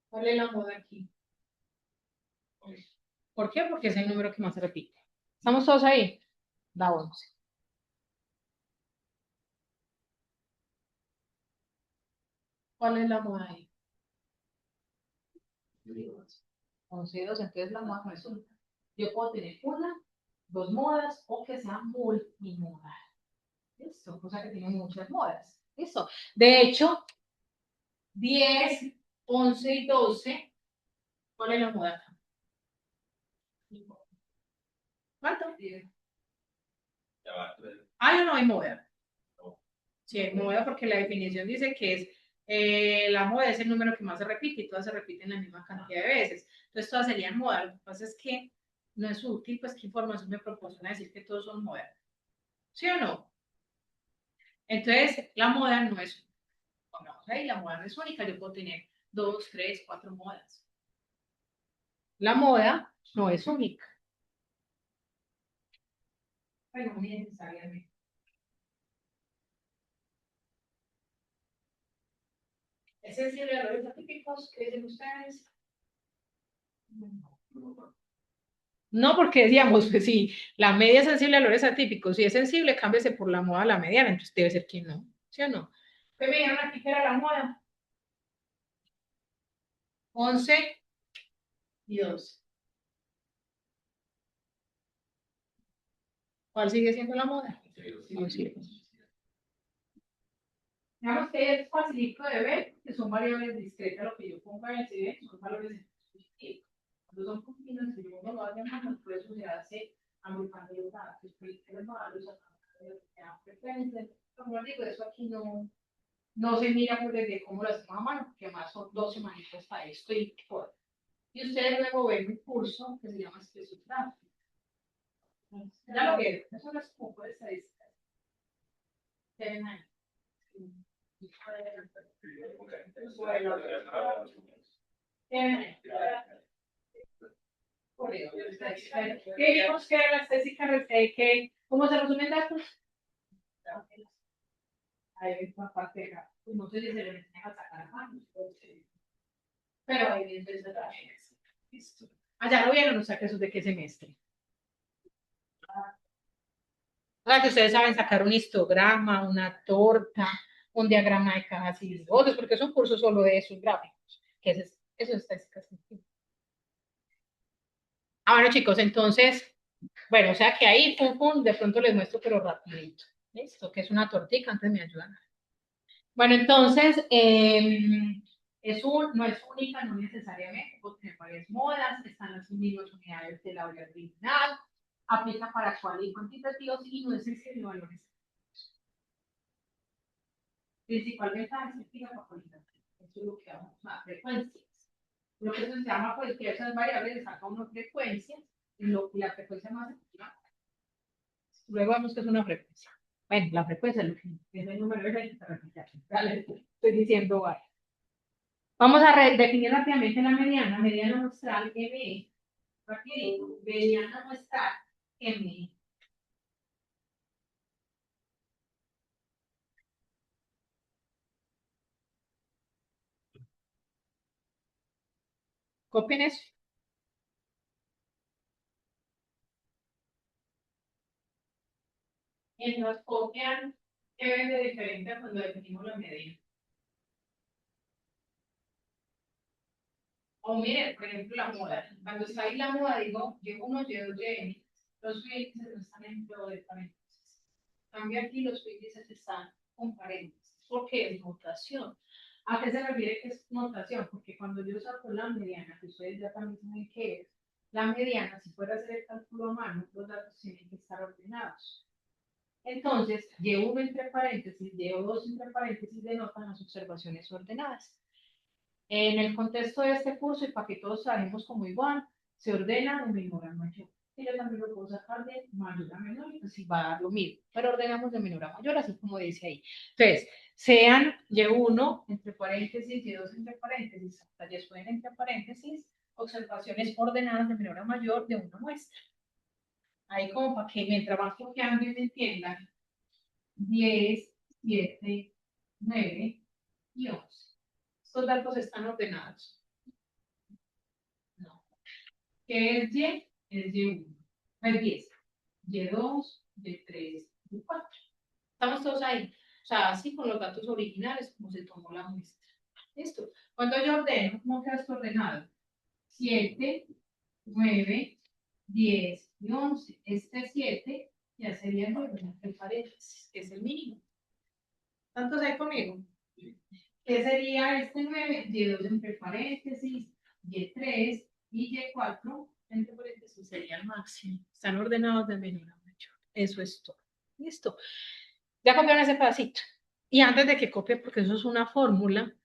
¿Cuál es la moda aquí? ¿Por qué? Porque es el número que más se repite. ¿Estamos todos ahí? Da 11. ¿Cuál es la moda ahí? 11 y 2, entonces la moda no es única. Yo puedo tener una, dos modas o que sea multimodal. Listo, cosa que tiene muchas modas. Listo. De hecho, 10, 11 y 12, ¿cuál es la moda acá? ¿Cuánto? Ah, no hay moda. Sí, hay moda porque la definición dice que es la moda es el número que más se repite y todas se repiten la misma cantidad de veces. Entonces todas serían moda. Lo que pasa es que no es útil, pues qué información me proporciona decir que todos son moda. ¿Sí o no? Entonces la moda no es única. Pongamos ahí, la moda no es única. Yo puedo tener 2, 3, 4 modas. La moda no es única. Pero no necesariamente. ¿Es sensible a errores atípicos? ¿Qué dicen ustedes? No, porque decíamos, pues si la media es sensible a valores atípicos, si es sensible, cámbiese por la moda a la mediana, entonces debe ser que no, ¿sí o no? ¿Qué me dijeron aquí que era la moda? 11 y 2. ¿Cuál sigue siendo la moda? Sí. Digamos que es facilito de ver, que son variables discretas, lo que yo pongo en el CD, son valores positivos. Cuando son no se mira pues desde cómo lo hacemos a mano, porque más son 2 semanitas para esto y por. Y ustedes luego ven un curso que se llama Especialidad. Ya lo vieron, eso no es como de estadística. Tienen ahí. Bueno, tienen ahí. ¿Qué vimos que era la estética? ¿Cómo se resumen datos? Ahí ves una parte de acá. No sé si se le meten a sacar a mano. Pero ahí viene el detalle. Listo. Allá lo vieron, o sea, que eso es de qué semestre. O sea, que ustedes saben sacar un histograma, una torta, un diagrama de cajas y otros, porque es un curso solo de esos gráficos, que eso es estadística científica. Ah, bueno, chicos, entonces, bueno, o sea que ahí, pum, pum, de pronto les muestro, pero rapidito. Listo, que es una tortica, antes me ayudan. Bueno, entonces, no es única, no necesariamente, porque tiene varias modas, están las mismas unidades de la original, aplica para cual y cuantitativos y no es el de valores. Principalmente a científica para cualitativa. Eso es lo que vamos a frecuencias. Lo que se llama, pues, que esas variables saca una frecuencia, y la frecuencia más efectiva. Luego vemos que es una frecuencia. Bueno, la frecuencia es lo que es el número de veces que repite. Estoy diciendo vale. Vamos a definir rápidamente la mediana muestral ME. Rapidito, mediana muestral ME. Copien eso. Y nos copian qué ven de diferente cuando definimos la medida. O miren, por ejemplo, la moda. Cuando está ahí la moda, digo, Y1, Y2, Y, los índices no están en de paréntesis. Cambio aquí, los índices están con paréntesis, porque es notación. ¿A qué se refiere que es notación? Porque cuando yo saco la mediana, que ustedes ya también saben qué es, la mediana, si fuera a hacer el cálculo a mano, los datos tienen que estar ordenados. Entonces, Y1 entre paréntesis, Y2 entre paréntesis denotan las observaciones ordenadas. En el contexto de este curso, y para que todos sabemos como igual, se ordena de menor a mayor. Y yo también lo puedo sacar de mayor a menor, y pues va a dar lo mismo, pero ordenamos de menor a mayor, así como dice ahí. Entonces, sean Y1 entre paréntesis, Y2 entre paréntesis, hasta Y pueden entre paréntesis, observaciones ordenadas de menor a mayor de una muestra. Ahí como para que mientras van copiando y me entiendan, 10, 7, 9 y 11. Estos datos están ordenados. No. ¿Qué es Y? Es Y1. Es 10. Y2, Y3, Y4. Estamos todos ahí. O sea, así con los datos originales, como se tomó la muestra. Listo. Cuando yo ordeno, ¿cómo queda esto ordenado? 7, 9, 10 y 11. Este 7 ya sería el 9 entre paréntesis, que es el mínimo. ¿Cuántos hay conmigo? ¿Qué sería este 9? Y2 entre paréntesis, Y3 y Y4 entre paréntesis sería el máximo. Están ordenados de menor a mayor. Eso es todo. Listo. Ya copiaron ese pedacito. Y antes de que copie, porque eso es una fórmula,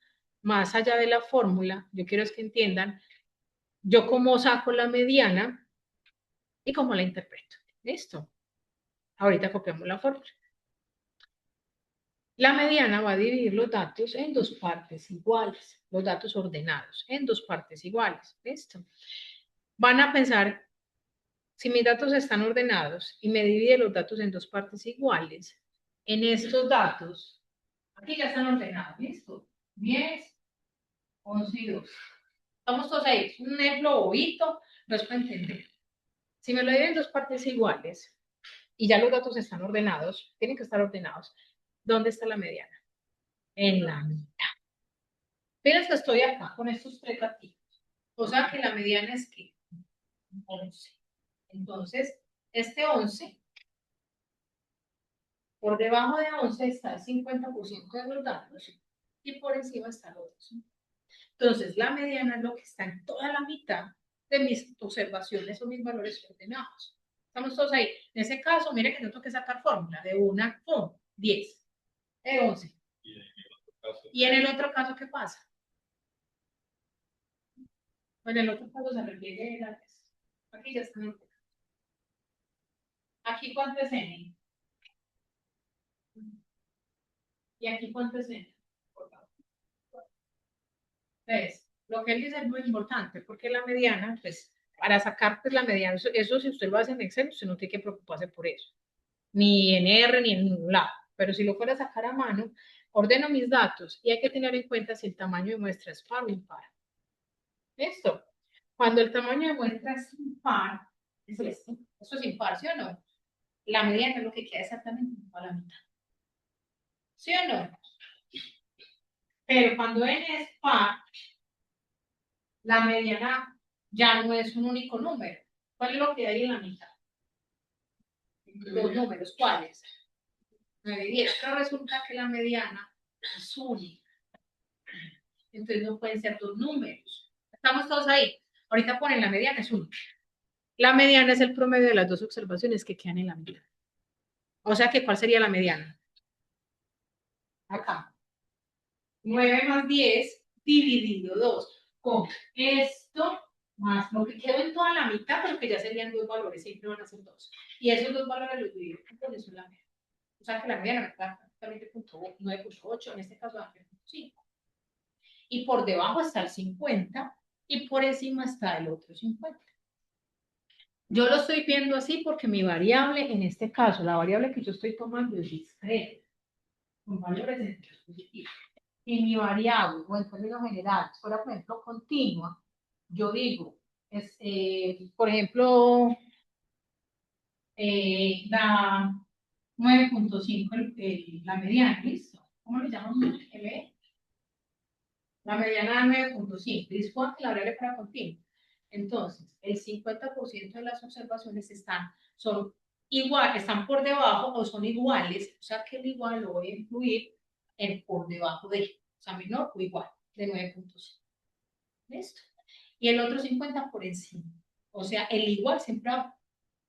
más allá de la fórmula, yo quiero es que entiendan yo cómo saco la mediana y cómo la interpreto. Listo. Ahorita copiamos la fórmula. La mediana va a dividir los datos en dos partes iguales, los datos ordenados en dos partes iguales. ¿Listo? Van a pensar, si mis datos están ordenados y me divide los datos en dos partes iguales, en estos datos, aquí ya están ordenados, ¿listo? 10, 11 y 2. Estamos todos ahí. Un ejemplo bobito, no es para entender. Si me lo dividen en dos partes iguales y ya los datos están ordenados, tienen que estar ordenados, ¿dónde está la mediana? En la mitad. Fíjense que estoy acá con estos tres gatitos. O sea que la mediana es que 11. Entonces, este 11, por debajo de 11 está el 50% de los datos y por encima está los 2. Entonces, la mediana es lo que está en toda la mitad de mis observaciones o mis valores ordenados. Estamos todos ahí. En ese caso, mire que yo tengo que sacar fórmula de una con 10, de 11. Y en el otro caso, ¿qué pasa? En el otro caso se refiere a aquí ya está. Aquí cuánto es n. Y aquí cuánto es n. Entonces, lo que él dice es muy importante, porque la mediana, pues, para sacar pues, la mediana, eso si usted lo hace en Excel, usted no tiene que preocuparse por eso, ni en R, ni en ningún lado. Pero si lo fuera a sacar a mano, ordeno mis datos y hay que tener en cuenta si el tamaño de muestra es par o impar. ¿Listo? Cuando el tamaño de muestra es impar, es este. Eso es impar, ¿sí o no? La mediana es lo que queda exactamente a la mitad. ¿Sí o no? Pero cuando n es par, la mediana ya no es un único número. ¿Cuál es lo que hay en la mitad? Dos números, ¿cuáles? 9 y 10. Pero resulta que la mediana es única. Entonces no pueden ser dos números. Estamos todos ahí. Ahorita ponen la mediana es única. La mediana es el promedio de las dos observaciones que quedan en la mitad. O sea que, ¿cuál sería la mediana? Acá. 9 más 10 dividido 2. Con esto más lo que quedó en toda la mitad, pero que ya serían dos valores, siempre van a ser dos. Y esos dos valores los divido con eso la mediana. O sea que la mediana me da 9.8, en este caso 9.5. Y por debajo está el 50 y por encima está el otro 50. Yo lo estoy viendo así porque mi variable, en este caso, la variable que yo estoy tomando es discreta, con valores enteros positivos. Y mi variable, o en términos generales, fuera, por ejemplo, continua, yo digo, por ejemplo, da 9.5 la mediana, ¿listo? ¿Cómo le llamamos? La mediana da 9.5. Dispone que la variable para continua. Entonces, el 50% de las observaciones son igual, están por debajo o son iguales, o sea que el igual lo voy a incluir en por debajo de, o sea, menor o igual, de 9.5. ¿Listo? Y el otro 50 por encima. O sea, el igual siempre va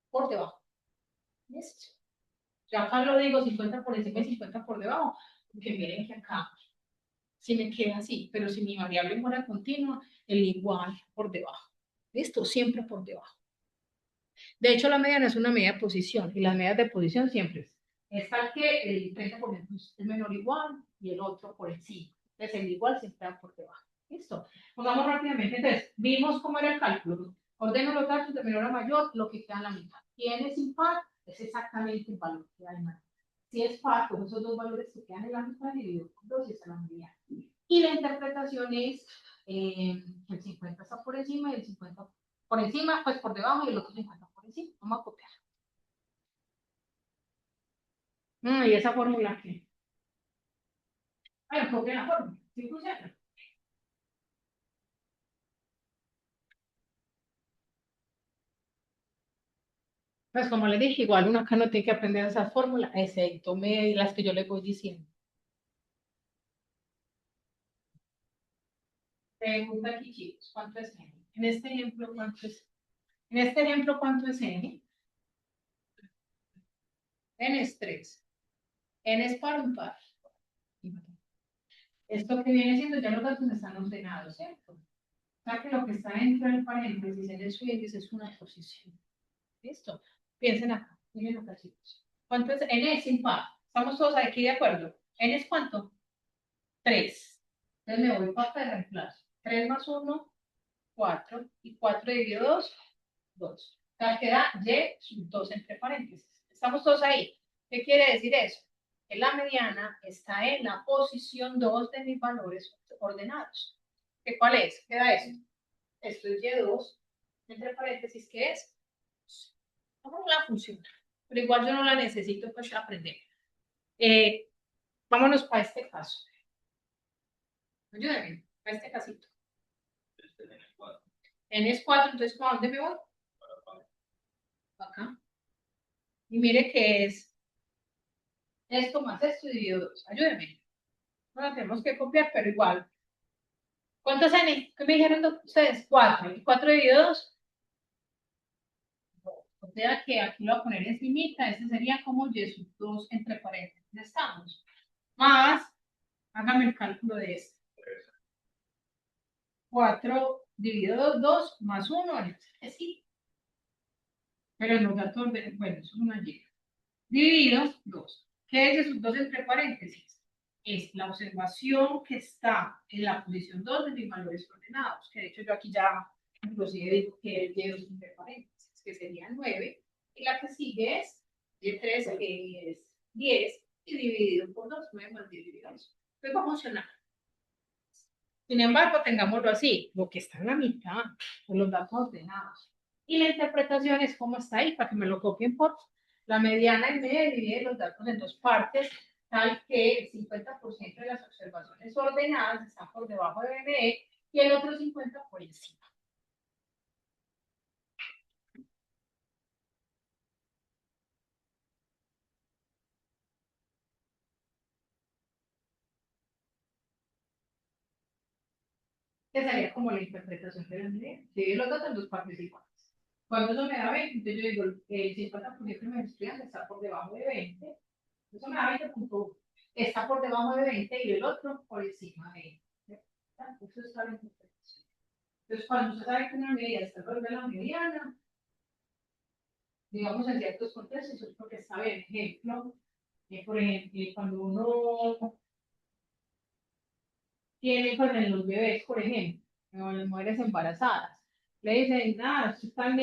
por debajo. ¿Listo? Yo acá lo digo 50 por encima y 50 por debajo, porque miren que acá si me queda así, pero si mi variable fuera continua, el igual por debajo. ¿Listo? Siempre por debajo. De hecho, la mediana es una medida de posición y las medidas de posición siempre es tal que el 30% es menor o igual y el otro por encima. Entonces, el igual siempre va por debajo. ¿Listo? Pongamos rápidamente. Entonces, vimos cómo era el cálculo. Ordeno los datos de menor a mayor, lo que queda en la mitad. ¿Quién es impar? Es exactamente el valor que hay en la mitad. Si es par, pues esos dos valores que quedan en la mitad dividido por 2 y esa es la mediana. Y la interpretación es el 50 está por encima y el 50 por encima, pues por debajo y el otro 50 por encima. Vamos a copiar. ¿Y esa fórmula qué? Bueno, copia la fórmula. ¿Sí funciona? Pues como les dije, igual uno acá no tiene que aprender esas fórmulas, excepto las que yo les voy diciendo. Pregunta aquí, chicos, ¿cuánto es n? En este ejemplo, ¿cuánto es? En este ejemplo, ¿cuánto es n? N es 3. N es par o impar. Esto que viene siendo, ya los datos están ordenados, ¿cierto? O sea que lo que está dentro del paréntesis en el índice es una posición. ¿Listo? Piensen acá, miren acá, chicos. ¿Cuánto es? N es impar. ¿Estamos todos aquí de acuerdo? ¿N es cuánto? 3. Entonces me voy para acá de reemplazo. 3 más 1, 4. Y 4 dividido 2, 2. O sea, queda Y 2 entre paréntesis. ¿Estamos todos ahí? ¿Qué quiere decir eso? Que la mediana está en la posición 2 de mis valores ordenados. ¿Qué cuál es? Queda eso. Esto es Y2 entre paréntesis, ¿qué es? ¿Cómo la funciona? Pero igual yo no la necesito para aprender. Eh, vámonos para este caso. Ayúdenme, para este casito. N es 4, entonces ¿para dónde me voy? Acá. Y mire que es esto más esto dividido 2. Ayúdenme. No la tenemos que copiar, pero igual. ¿Cuántos N? ¿Qué me dijeron ustedes? 4. ¿Y 4 dividido 2? O sea que aquí lo voy a poner encimita. Ese sería como Y2 entre paréntesis. Estamos. Más Hágame el cálculo de esto. 4 dividido 2, 2 más 1, es sí. Pero en los datos, bueno, eso es una Y. Dividido 2. ¿Qué es esos 2 entre paréntesis? Es la observación que está en la posición 2 de mis valores ordenados, que de hecho yo aquí ya inclusive digo que es Y2 entre paréntesis, que sería 9, y la que sigue es Y3, que es 10, y dividido por 2, 9 más 10 dividido 2. Pues va a funcionar. Sin embargo, tengámoslo así, lo que está en la mitad, son los datos ordenados. Y la interpretación es cómo está ahí, para que me lo copien por la mediana en medio divide los datos en dos partes, tal que el 50% de las observaciones ordenadas están por debajo de BBE y el otro 50% por encima. Que sería como la interpretación de la mediana. Divide los datos en dos partes iguales. Cuando eso me da 20, entonces yo digo, el 50% de mis estudiantes está por debajo de 20, eso me da 20,1. Está por debajo de 20 y el otro por encima de 20. Eso es la interpretación. Entonces, cuando usted sabe que una medida está alrededor de la mediana, digamos en ciertos contextos, es porque está bien. Ejemplo, por ejemplo, cuando uno tiene pues, en los bebés, por ejemplo, o en las mujeres embarazadas, le dicen, nada, están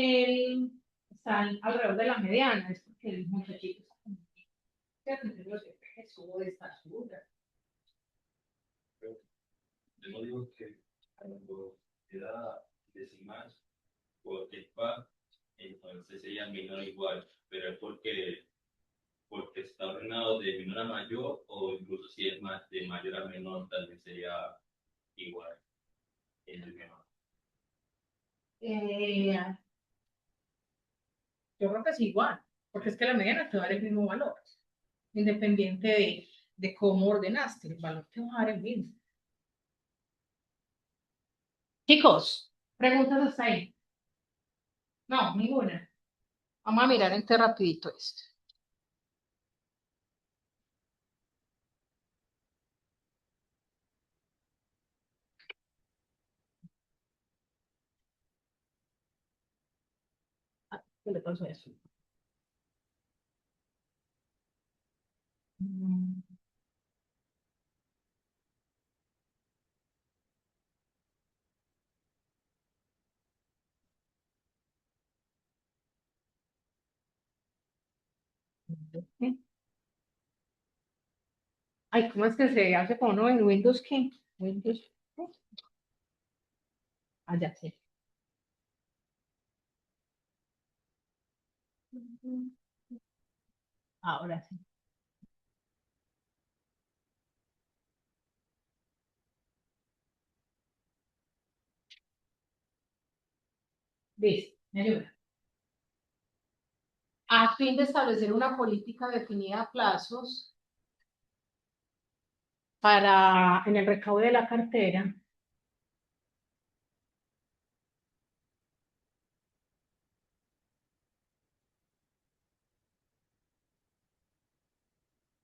alrededor de la mediana, es porque el muchachito está como entonces los bebés subo de estatura. Yo no digo que cuando queda decimal o par, entonces sería menor o igual, pero es porque está ordenado de menor a mayor o incluso si es más de mayor a menor, tal vez sería igual en el menor. Yo creo que es igual, porque es que la mediana te va a dar el mismo valor, independiente de cómo ordenaste, el valor te va a dar el mismo. Chicos, preguntas hasta ahí. No, ninguna. Vamos a mirar entre rapidito esto. ¿Qué le pasó a eso? Mm, ¿sí? Ay, ¿cómo es que se hace con uno en Windows qué? Windows. ¿Qué? Ah, ya sé. Ahora sí. Listo, me ayuda. A fin de establecer una política definida a plazos para en el recaudo de la cartera,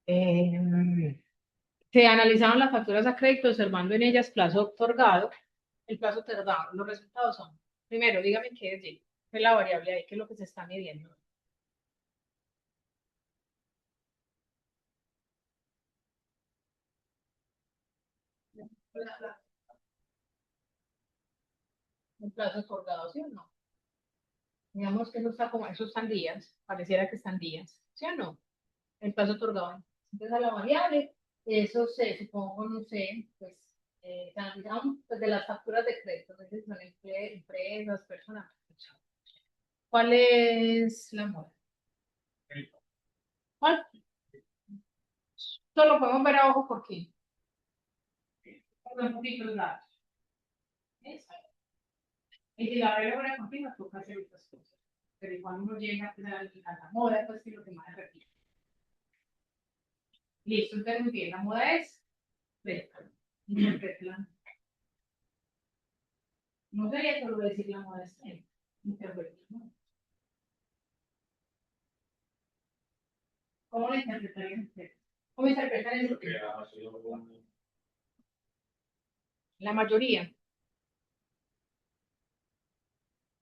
eh, se analizaron las facturas a crédito observando en ellas plazo otorgado, el plazo tardado. Los resultados son, primero, dígame qué es Y, qué es la variable ahí, qué es lo que se está midiendo. Un plazo otorgado, ¿sí o no? Digamos que eso está como, eso están días, pareciera que están días, ¿sí o no? El plazo otorgado. Entonces a la variable, eso se, supongo, no sé, pues, se analizaron pues, de las facturas de crédito, es decir, son empresas, personas. ¿Cuál es la moda? ¿Cuál? Solo podemos ver a ojo por qué. Por los poquitos datos. Exacto. Y si la regla continua, toca hacer otras cosas. Pero cuando uno llega pues, a la moda, pues que lo que más repite. Listo, entonces muy bien. La moda es interpretarla. No sería solo decir la moda es interpretarla. ¿Cómo la interpretarían ustedes? ¿Cómo interpretan eso? la mayoría.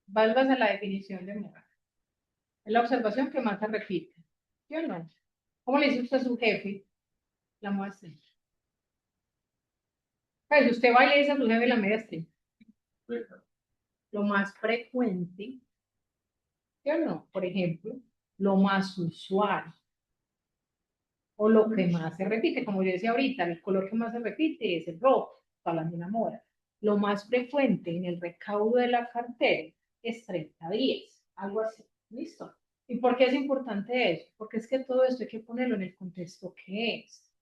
Valgas a la definición de moral. Es la observación que más se repite. ¿Sí o no? ¿Cómo le dice usted a su jefe? La moda estrella. Pues usted va y le dice a su jefe la media estrella. Lo más frecuente, ¿sí o no? Por ejemplo, lo más usual o lo que más se repite, como yo decía ahorita, el color que más se repite es el rojo, hablando de una moda. Lo más frecuente en el recaudo de la cartera es 30 días, algo así. ¿Listo? ¿Y por qué es importante eso? Porque es que todo esto hay que ponerlo en el contexto que es.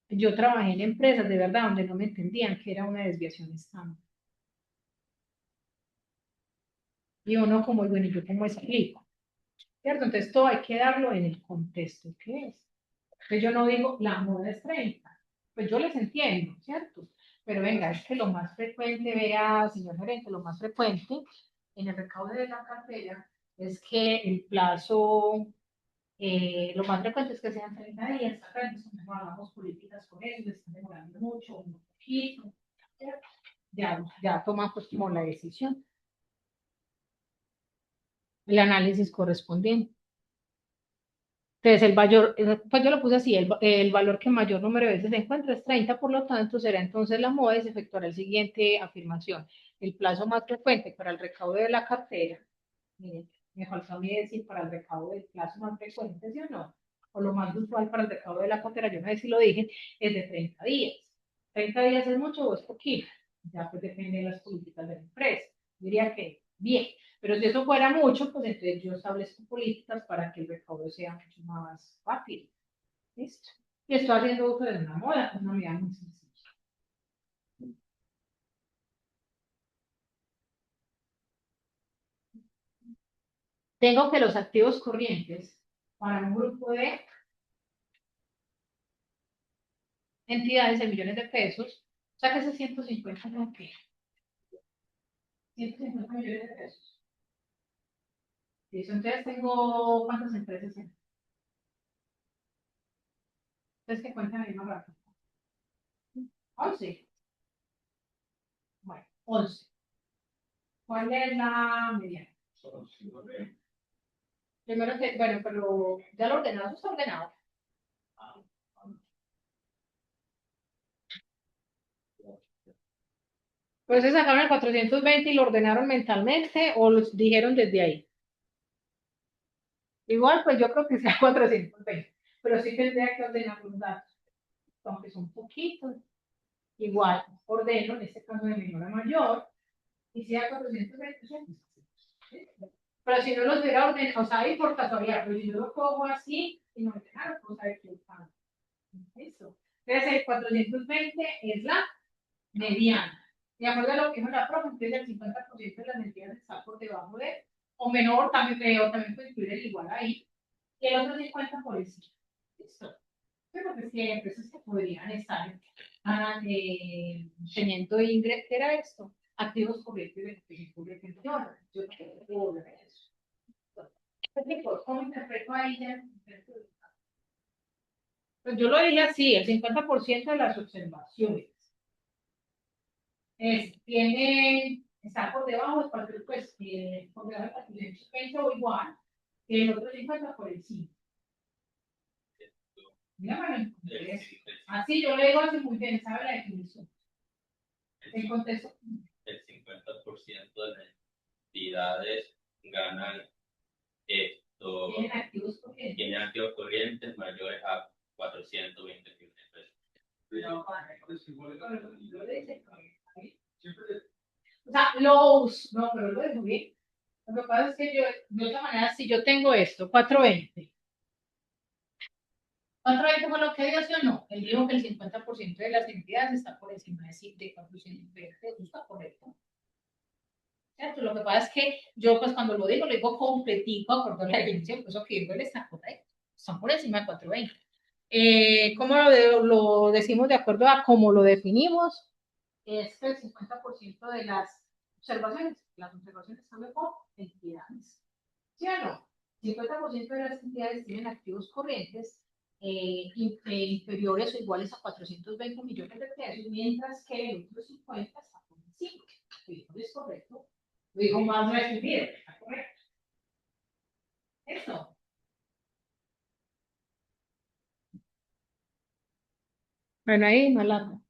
Yo trabajé en empresas de verdad donde no me entendían que era una desviación estándar. Y uno como, bueno, ¿y yo cómo explico? ¿Cierto? Entonces todo hay que darlo en el contexto que es. Entonces yo no digo, la moda es 30. Pues yo les entiendo, ¿cierto? Pero venga, es que lo más frecuente, vea, señor gerente, lo más frecuente en el recaudo de la cartera es que el plazo, lo más frecuente es que sean 30 días. Entonces, no hagamos políticas con eso, se están demorando mucho, un poquito, ¿cierto? Ya toma pues como la decisión, el análisis correspondiente. Entonces, pues yo lo puse así, el valor que mayor número de veces se encuentra es 30, por lo tanto, será entonces la moda y se efectuará la siguiente afirmación. El plazo más frecuente para el recaudo de la cartera, miren, me faltó a mí decir para el recaudo del plazo más frecuente, ¿sí o no? O lo más usual para el recaudo de la cartera, yo no sé si lo dije, es de 30 días. ¿30 días es mucho o es poquito? Ya pues depende de las políticas de la empresa. Diría que bien. Pero si eso fuera mucho, pues entonces yo establezco políticas para que el recaudo sea mucho más fácil. ¿Listo? Y estoy haciendo uso de una moda, una medida muy sencilla. Tengo que los activos corrientes para un grupo de entidades de millones de pesos, o sea que ese 150 ¿no? ¿Qué? 150 millones de pesos. ¿Listo? Entonces tengo, ¿cuántas empresas? Entonces que cuentan ahí más rápido. 11. Bueno, 11. ¿Cuál es la mediana? Primero que, bueno, pero ya lo ordenado, eso está ordenado. Pues se sacaron el 420 y lo ordenaron mentalmente o los dijeron desde ahí. Igual, pues yo creo que sea 420, pero sí tendría que ordenar los datos, aunque son poquitos. Igual, ordeno, en este caso de menor a mayor, y sea 420, pero si no los hubiera ordenado, o sea, y por casualidad, pero si yo lo pongo así y no ordenaron, pues a ver qué pasa. Eso. Entonces, el 420 es la mediana. De acuerdo a lo que dijo la profe, entonces el 50% de las entidades está por debajo de, o menor, también puede incluir el igual ahí, y el otro 50 por encima. Listo. Pero pues que hay empresas que podrían estar teniendo ingresos, ¿qué era esto? Activos corrientes de activos corrientes. Yo no puedo ver eso. ¿Cómo interpreto ahí ya? Pues yo lo dije así, el 50% de las observaciones está por debajo del papel, pues, por debajo del papel 20 o igual, que el otro 50 por encima. Mira, así yo le digo así muy bien, ¿sabe la definición? El contexto. El 50% de las entidades ganan esto. Tienen activos corrientes mayores a 420 millones de pesos. O sea, no, pero lo dejo bien. Lo que pasa es que yo, de otra manera, si yo tengo esto, 420. 420 fue lo que dio, ¿sí o no? Él dijo que el 50% de las entidades está por encima de 420. Eso está correcto. ¿Cierto? Lo que pasa es que yo, pues, cuando lo digo completico, acorde a la definición, pues, eso que digo, él está correcto. Están por encima de 420. ¿Cómo lo decimos de acuerdo a cómo lo definimos? Es que el 50% de las observaciones están mejor entidades. ¿Sí o no? 50% de las entidades tienen activos corrientes inferiores o iguales a 420 millones de pesos, mientras que el otro 50 está por encima. ¿Es correcto? Lo dijo más resumido, ¿está correcto? Eso. Bueno, ahí no la.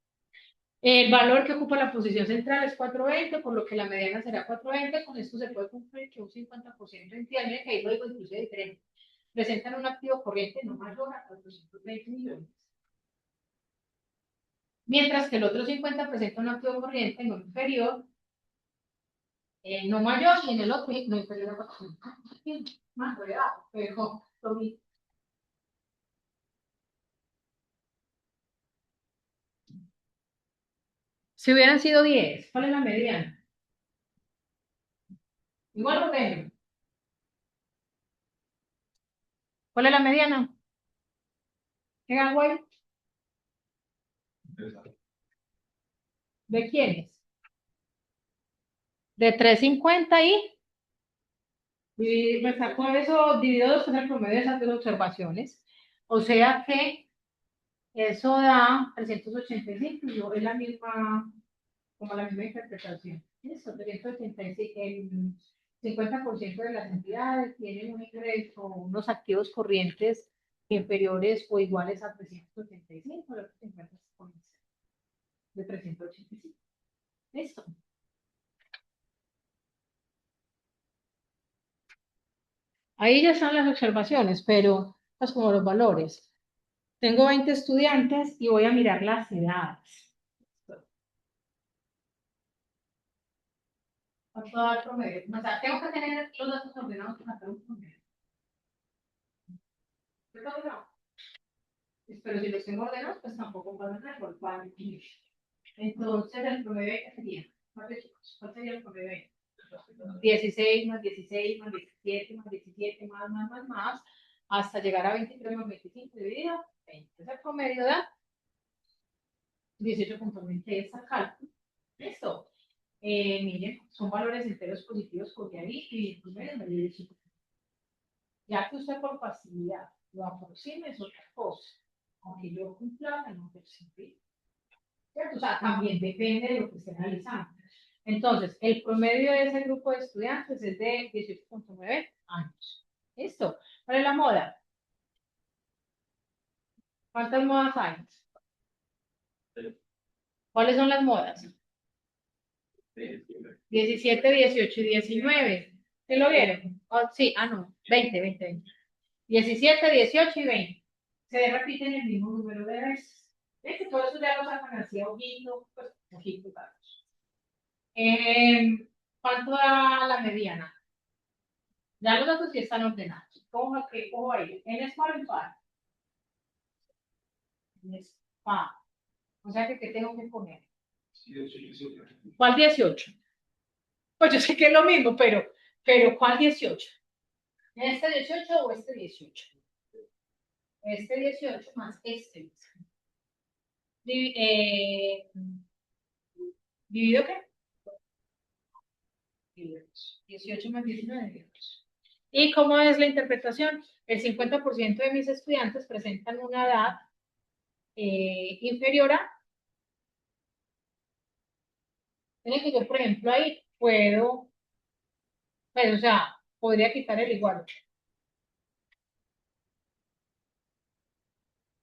El valor que ocupa la posición central es 420, por lo que la mediana será 420. Con esto se puede cumplir que un 50% entiende que ahí lo digo inclusive diferente. Presentan un activo corriente no mayor a 420 millones. Mientras que el otro 50 presenta un activo corriente no inferior, no mayor, y en el otro no inferior a 420. Más real, pero lo mismo. Si hubieran sido 10, ¿cuál es la mediana? Igual lo tengo. ¿Cuál es la mediana? ¿Qué hago ahí? ¿De quiénes? De 350 y me sacó eso, dividido dos con el promedio de esas dos observaciones. O sea que eso da 385, y yo es la misma, como la misma interpretación. Eso, 385, el 50% de las entidades tienen un ingreso, unos activos corrientes inferiores o iguales a 385, el otro 50 de 385. Listo. Ahí ya están las observaciones, pero pues como los valores. Tengo 20 estudiantes y voy a mirar las edades. ¿Cuánto da el promedio? O sea, tengo que tener los datos ordenados para hacer un promedio. ¿Verdad o no? Pero si los tengo ordenados, pues tampoco van a ser por. Entonces, el promedio que sería, ¿cuál sería el promedio ahí? 16 más 16 más 17 más 17 más, hasta llegar a 23 más 25 dividido 20. Ese promedio da 18.20 esa cálculo. Listo. Miren, son valores enteros positivos con ahí y el promedio me dio 18. Ya que usted por facilidad lo aproxime es otra cosa. Aunque yo cumpla, no percibí. O sea, también depende de lo que esté analizando. Entonces, el promedio de ese grupo de estudiantes es de 18.9 años. ¿Listo? ¿Cuál es la moda? ¿Cuántas modas hay? ¿Cuáles son las modas? 17, 18 y 19. ¿Se lo vieron? Oh, sí, no. 20, 20, 20. 17, 18 y 20. Se repiten el mismo número de veces. ¿Ves que todo eso ya lo sacan así, ojito, pues, ojito, ¿cuánto da la mediana? Ya los datos sí están ordenados. ¿Cómo va a ir? ¿En par o en par? En par. O sea que, ¿qué tengo que poner? ¿Cuál 18? Pues yo sé que es lo mismo, pero ¿cuál 18? ¿Este 18 o este 18? Este 18 más este. ¿Dividido qué? 18 más 19. ¿Y cómo es la interpretación? El 50% de mis estudiantes presentan una edad inferior a. Tiene que yo, por ejemplo, ahí puedo, pues, o sea, podría quitar el igual.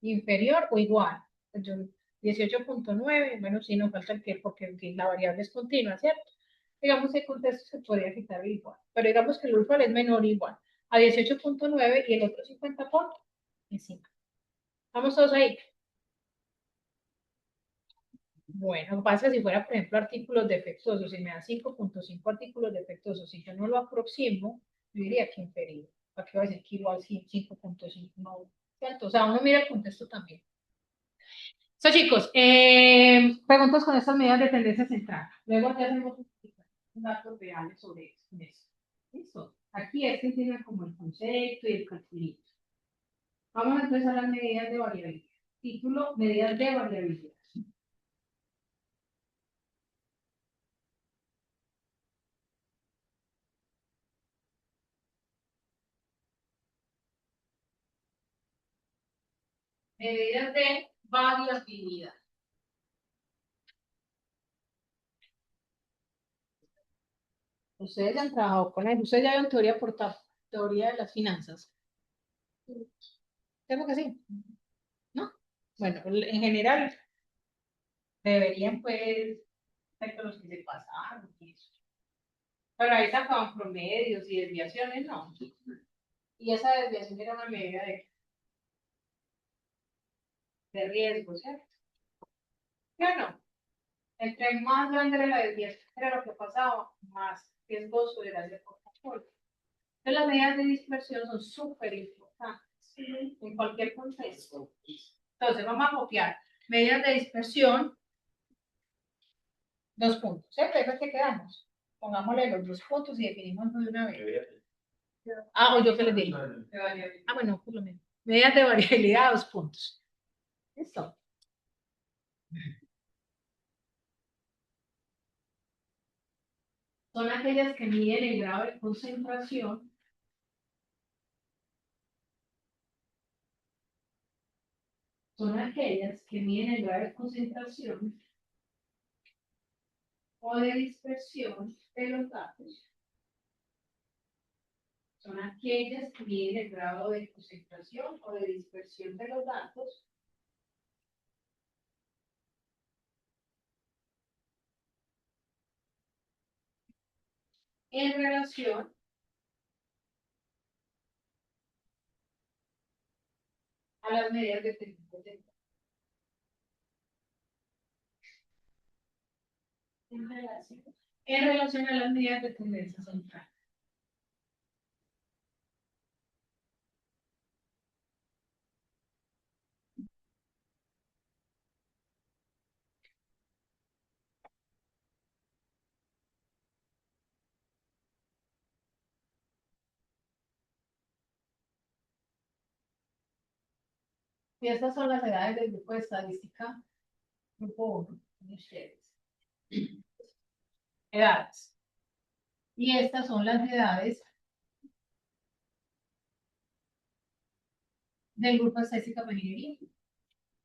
Inferior o igual. Pues yo, 18.9, bueno, sí, nos falta el que, porque en fin, la variable es continua, ¿cierto? Digamos que el contexto se podría quitar el igual, pero digamos que el usual es menor o igual a 18.9 y el otro 50 por encima. Vamos todos ahí. Bueno, lo que pasa es que si fuera, por ejemplo, artículos defectuosos, si me da 5.5 artículos defectuosos, si yo no lo aproximo, yo diría que inferior. ¿Para qué va a decir que igual 5.5? No, ¿cierto? O sea, uno mira el contexto también. So, chicos, preguntas con estas medidas de tendencia central. Luego ya hacemos datos reales sobre eso. ¿Listo? Aquí este tiene como el concepto y el calculito. Vamos entonces a las medidas de variabilidad. Título, medidas de variabilidad. Medidas de variabilidad. Ustedes ya han trabajado con eso. Ustedes ya vieron teoría de las finanzas. Creo que sí, ¿no? Bueno, en general deberían pues ser los que se pasaron y eso. Pero ahí sacaban promedios y desviaciones, no. Y esa desviación era una medida de riesgo, ¿cierto? Claro, entre más grande era la desviación, era lo que pasaba, más riesgoso era el portafolio. Entonces, las medidas de dispersión son súper importantes en cualquier contexto. Entonces, vamos a copiar medidas de dispersión, 2 puntos. ¿Cierto? Eso es que quedamos. Pongámosle los 2 puntos y definimos de una vez. Ah, o yo que les digo. Ah, bueno, por lo menos. Medidas de variabilidad, 2 puntos. Listo. Son aquellas que miden el grado de concentración de concentración o de dispersión de los datos. Son aquellas que miden el grado de concentración o de dispersión de los datos en relación a las medidas de tendencia central. En relación a las medidas de tendencia central. Y estas son las edades del grupo de estadística, grupo 1, de ustedes. Edades. Y estas son las edades del grupo de estadística de ingeniería.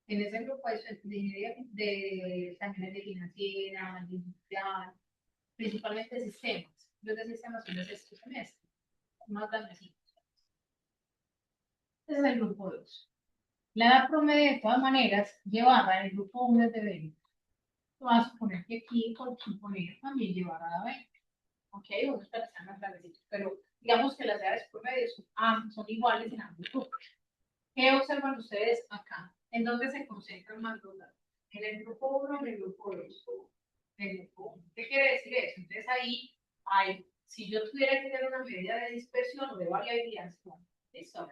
En ese grupo hay de ingeniería, también de financiera, de industrial, principalmente de sistemas. Los de sistemas son de sexto semestre, más grandecitos. Ese es el grupo 2. La edad promedio, de todas maneras, llevarla en el grupo 1 es de 20. Vamos a suponer que aquí, por suponer, también llevará a 20. Ok, unos para estar más grandecitos, pero digamos que las edades promedio son iguales en ambos grupos. ¿Qué observan ustedes acá? ¿En dónde se concentran más los datos? ¿En el grupo 1 o en el grupo 2? En el grupo 1. ¿Qué quiere decir eso? Entonces ahí hay, si yo tuviera que tener una medida de dispersión o de variabilidad, ¿listo?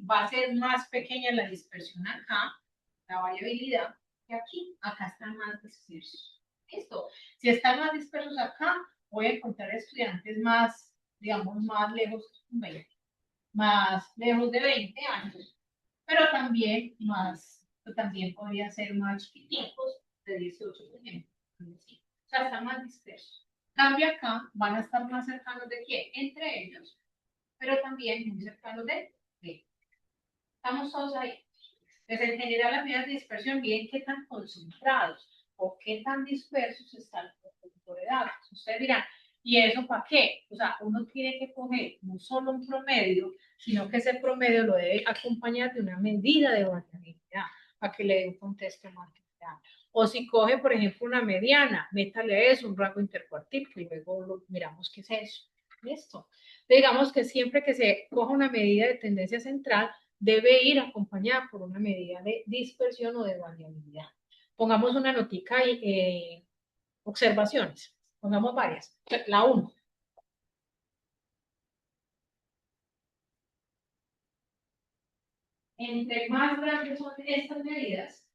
Va a ser más pequeña la dispersión acá, la variabilidad, que aquí. Acá están más dispersos. ¿Listo? Si están más dispersos acá, voy a encontrar estudiantes más, digamos, más lejos, más lejos de 20 años, pero también podrían ser más chiquiticos, de 18, por ejemplo. O sea, están más dispersos. Cambia acá, van a estar más cercanos de quién, entre ellos, pero también muy cercanos de. Estamos todos ahí. Entonces, en general, las medidas de dispersión, bien qué tan concentrados o qué tan dispersos están los conjuntos de datos. Ustedes dirán, ¿y eso para qué? O sea, uno tiene que coger no solo un promedio, sino que ese promedio lo debe acompañar de una medida de variabilidad para que le dé un contexto más general. O si coge, por ejemplo, una mediana, métale eso, un rango intercuartil, y luego miramos qué es eso. ¿Listo? Digamos que siempre que se coja una medida de tendencia central, debe ir acompañada por una medida de dispersión o de variabilidad. Pongamos una notica y observaciones. Pongamos varias. La 1. Entre más grandes son estas medidas,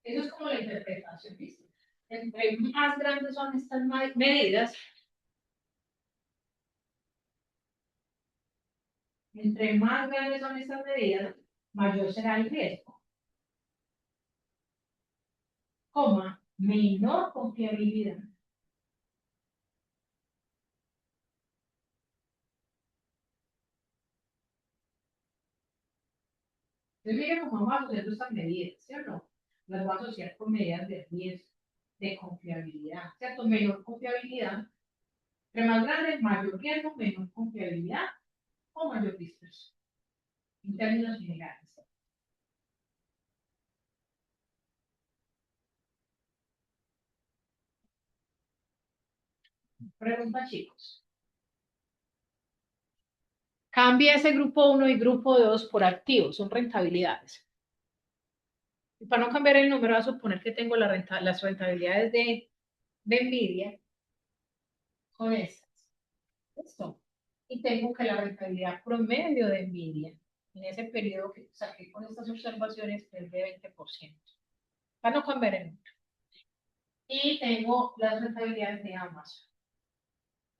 eso es como la interpretación, ¿viste? Entre más grandes son estas medidas, mayor será el riesgo. Coma, menor confiabilidad. Entonces, mire cómo vamos haciendo estas medidas, ¿sí o no? Las voy a asociar con medidas de riesgo, de confiabilidad, ¿cierto? Menor confiabilidad, entre más grande, mayor riesgo, menor confiabilidad o mayor dispersión, en términos generales. Pregunta, chicos. Cambia ese grupo uno y grupo 2 por activos, son rentabilidades. Y para no cambiar el número, voy a suponer que tengo las rentabilidades de Nvidia con estas. ¿Listo? Y tengo que la rentabilidad promedio de Nvidia en ese periodo que saqué con estas observaciones es de 20%. Para no cambiar el número. Y tengo las rentabilidades de Amazon.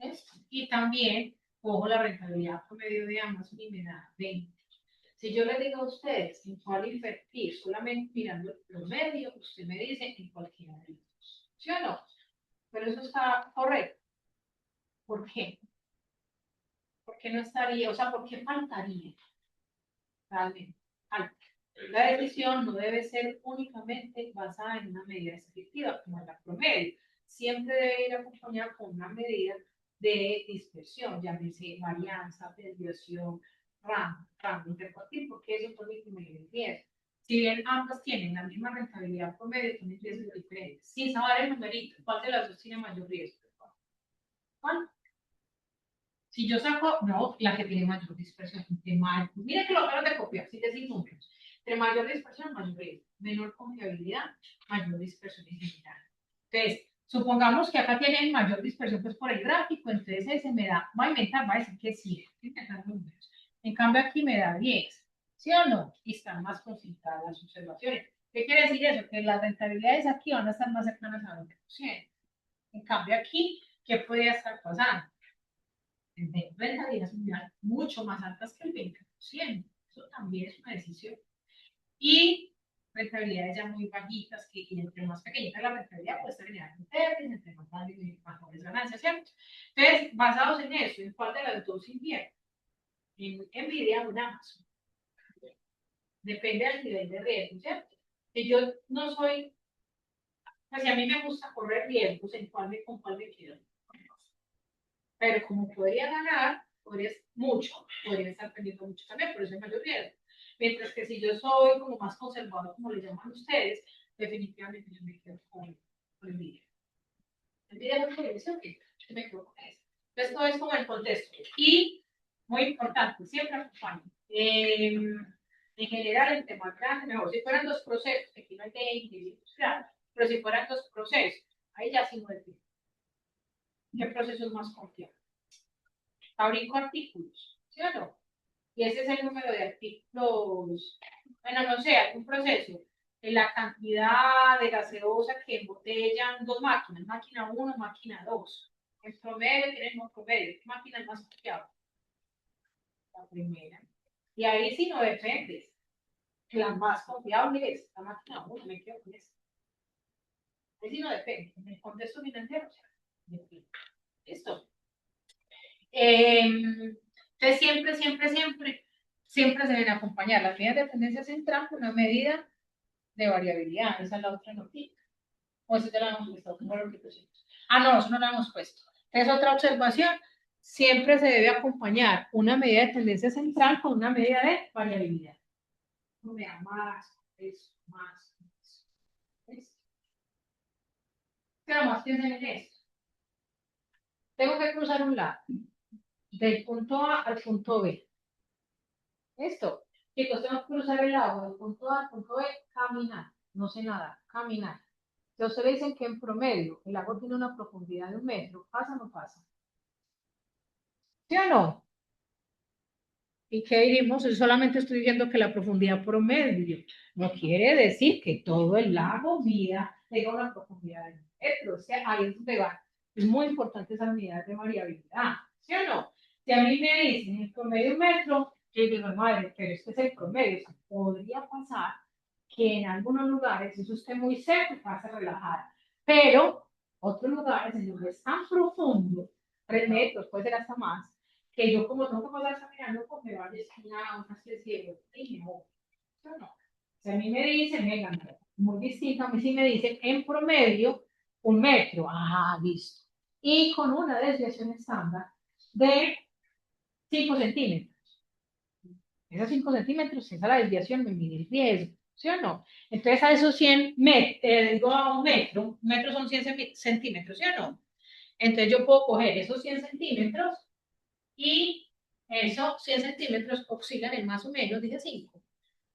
¿Listo? Y también cojo la rentabilidad promedio de Amazon y me da 20. Si yo les digo a ustedes en cuál invertir, solamente mirando el promedio, usted me dice en cualquiera de los dos. ¿Sí o no? Pero eso está correcto. ¿Por qué? ¿Por qué no estaría? O sea, ¿por qué faltaría? Realmente. La decisión no debe ser únicamente basada en una medida descriptiva, como la promedio. Siempre debe ir acompañada con una medida de dispersión, llámese varianza, desviación, rango intercuartil, porque eso permite medir el riesgo. Si bien ambas tienen la misma rentabilidad promedio, tienen riesgos diferentes. Sin saber el numerito, ¿cuál de las dos tiene mayor riesgo? ¿Cuál? Si yo saco, no, la que tiene mayor dispersión. Mira que lo acabo de copiar, sí que sin números. Entre mayor dispersión, mayor riesgo. Menor confiabilidad, mayor dispersión en general. Entonces, supongamos que acá tienen mayor dispersión pues por el gráfico, entonces ese me da, voy a inventar, va a decir que sí, números. En cambio aquí me da 10, ¿sí o no? Y están más concentradas las observaciones. ¿Qué quiere decir eso? Que las rentabilidades aquí van a estar más cercanas a 20%. En cambio aquí, ¿qué podría estar pasando? De rentabilidades mundial mucho más altas que el 20%. Eso también es una decisión. Y rentabilidades ya muy bajitas, que entre más pequeñita la rentabilidad, puede estar generando pérdidas, entre más grandes y mejores ganancias, ¿cierto? Entonces, basados en eso, ¿en cuál de las dos invierto? En Nvidia o en Amazon. Depende del nivel de riesgo, ¿cierto? Si yo no soy, pues si a mí me gusta correr riesgos, ¿con cuál me quedo? Pero como podría ganar, podría estar perdiendo mucho también, por eso hay mayor riesgo. Mientras que si yo soy como más conservador, como le llaman ustedes, definitivamente yo me quedo con el video. El video es televisión, yo me quedo con eso. Entonces, todo es como el contexto. Y, muy importante, siempre acompaño. En general, el tema grande, mejor, si fueran dos procesos, aquí no hay de industrial, pero si fueran dos procesos, ahí ya sí no es bien. ¿Qué proceso es más confiable? Fabrico artículos, ¿sí o no? Y ese es el número de artículos, bueno, no sé, algún proceso, la cantidad de gaseosa que embotellan dos máquinas, máquina 1, máquina 2. En promedio tenemos promedio, ¿qué máquina es más confiable? La primera. Y ahí sí no dependes. La más confiable es la máquina 1, me quedo con eso. Ahí sí no depende. En el contexto financiero, o sea, depende. Listo. Entonces, siempre se deben acompañar las medidas de tendencia central con una medida de variabilidad. Esa es la otra noticia. O eso ya la hemos puesto, como lo que pusimos. Ah, no, eso no lo hemos puesto. Es otra observación. Siempre se debe acompañar una medida de tendencia central con una medida de variabilidad. No me da más, eso, más. ¿Ves? ¿Qué más piensan en esto? Tengo que cruzar un lado, del punto A al punto B. Esto, chicos, tengo que cruzar el agua del punto A al punto B, caminar, no sé nada, caminar. Si ustedes dicen que en promedio el lago tiene una profundidad de 1 metro, ¿pasa o no pasa? ¿Sí o no? ¿Y qué dijimos? Yo solamente estoy diciendo que la profundidad promedio no quiere decir que todo el lago mida tenga una profundidad de 1 metro. O sea, ahí es donde va. Es muy importante esa unidad de variabilidad. ¿Sí o no? Si a mí me dicen el promedio 1 metro, yo digo, madre, pero este es el promedio. O sea, podría pasar que en algunos lugares eso esté muy seco y pase relajada. Pero otros lugares en donde es tan profundo, 3 metros, puede ser hasta más, que yo como tengo que pasar caminando, pues me va a destinar a una especie de botín, ¿no? ¿sí o no? Si a mí me dicen, venga, muy distinto, a mí sí me dicen en promedio 1 metro, ajá, listo. Y con una desviación estándar de 5 centímetros. Esos 5 centímetros, esa es la desviación, me mide el riesgo, ¿sí o no? Entonces a esos 100 metros, digo a 1 metro son 100 centímetros, ¿sí o no? Entonces yo puedo coger esos 100 centímetros y esos 100 centímetros oscilan en más o menos, dice 5.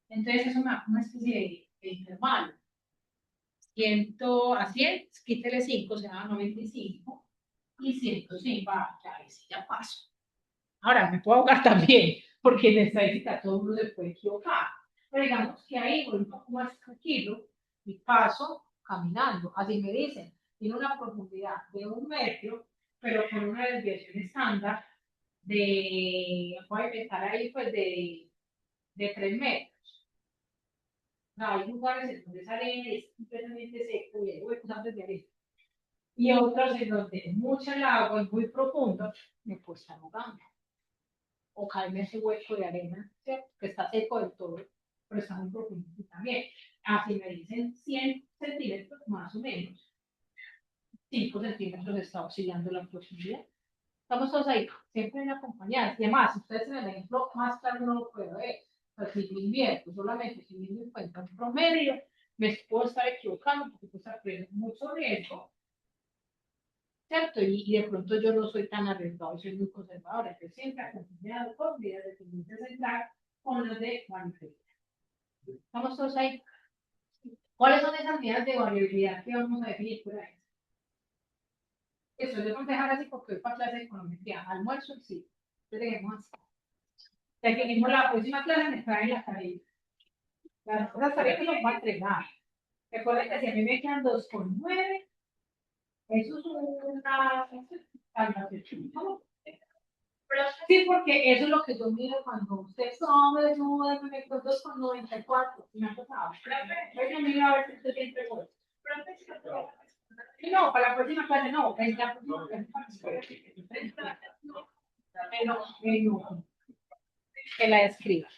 Entonces eso me da una especie de intervalo. 100 a 100, quítele 5, se da 95. Y 105, ya, ahí sí ya paso. Ahora, me puedo ahogar también, porque en estadística todo el mundo se puede equivocar. Pero digamos que ahí voy un poco más tranquilo y paso caminando. Así me dicen, tiene una profundidad de 1 metro, pero con una desviación estándar voy a inventar ahí pues de 3 metros. No, hay lugares en donde esa arena es completamente seco y hay huecos antes de arena. Y otros en donde es mucha el agua, es muy profundo, me puedo estar ahogando. O caerme en ese hueco de arena, ¿cierto? Que está seco del todo, pero está muy profundo también. Así me dicen 100 centímetros, más o menos. 5 centímetros está oscilando la profundidad. Estamos todos ahí, siempre en acompañadas. Y además, si ustedes en el ejemplo más claro no lo pueden ver. O sea, si yo invierto solamente teniendo en cuenta un promedio, me puedo estar equivocando porque puedo estar perdiendo mucho riesgo, ¿cierto? Y de pronto yo no soy tan arriesgado, soy muy conservadora, yo siempre acompañado con medidas de tendencia central con las de variabilidad. Estamos todos ahí. ¿Cuáles son esas medidas de variabilidad que vamos a definir por ahí? Eso les vamos a dejar así porque hoy para clase de econometría, almuerzo sí. Tenemos así. Ya que mismo la próxima clase me traen la tarea. Las tareas que nos va a entregar. Recuerden que si a mí me quedan 2,9, eso es una salvación. Sí, porque eso es lo que yo miro cuando usted come, sube, me meto 2,94. Me ha pasado. Yo miro a ver si usted tiene preguntas. No, para la próxima clase no. En la próxima clase no. Que la escriba.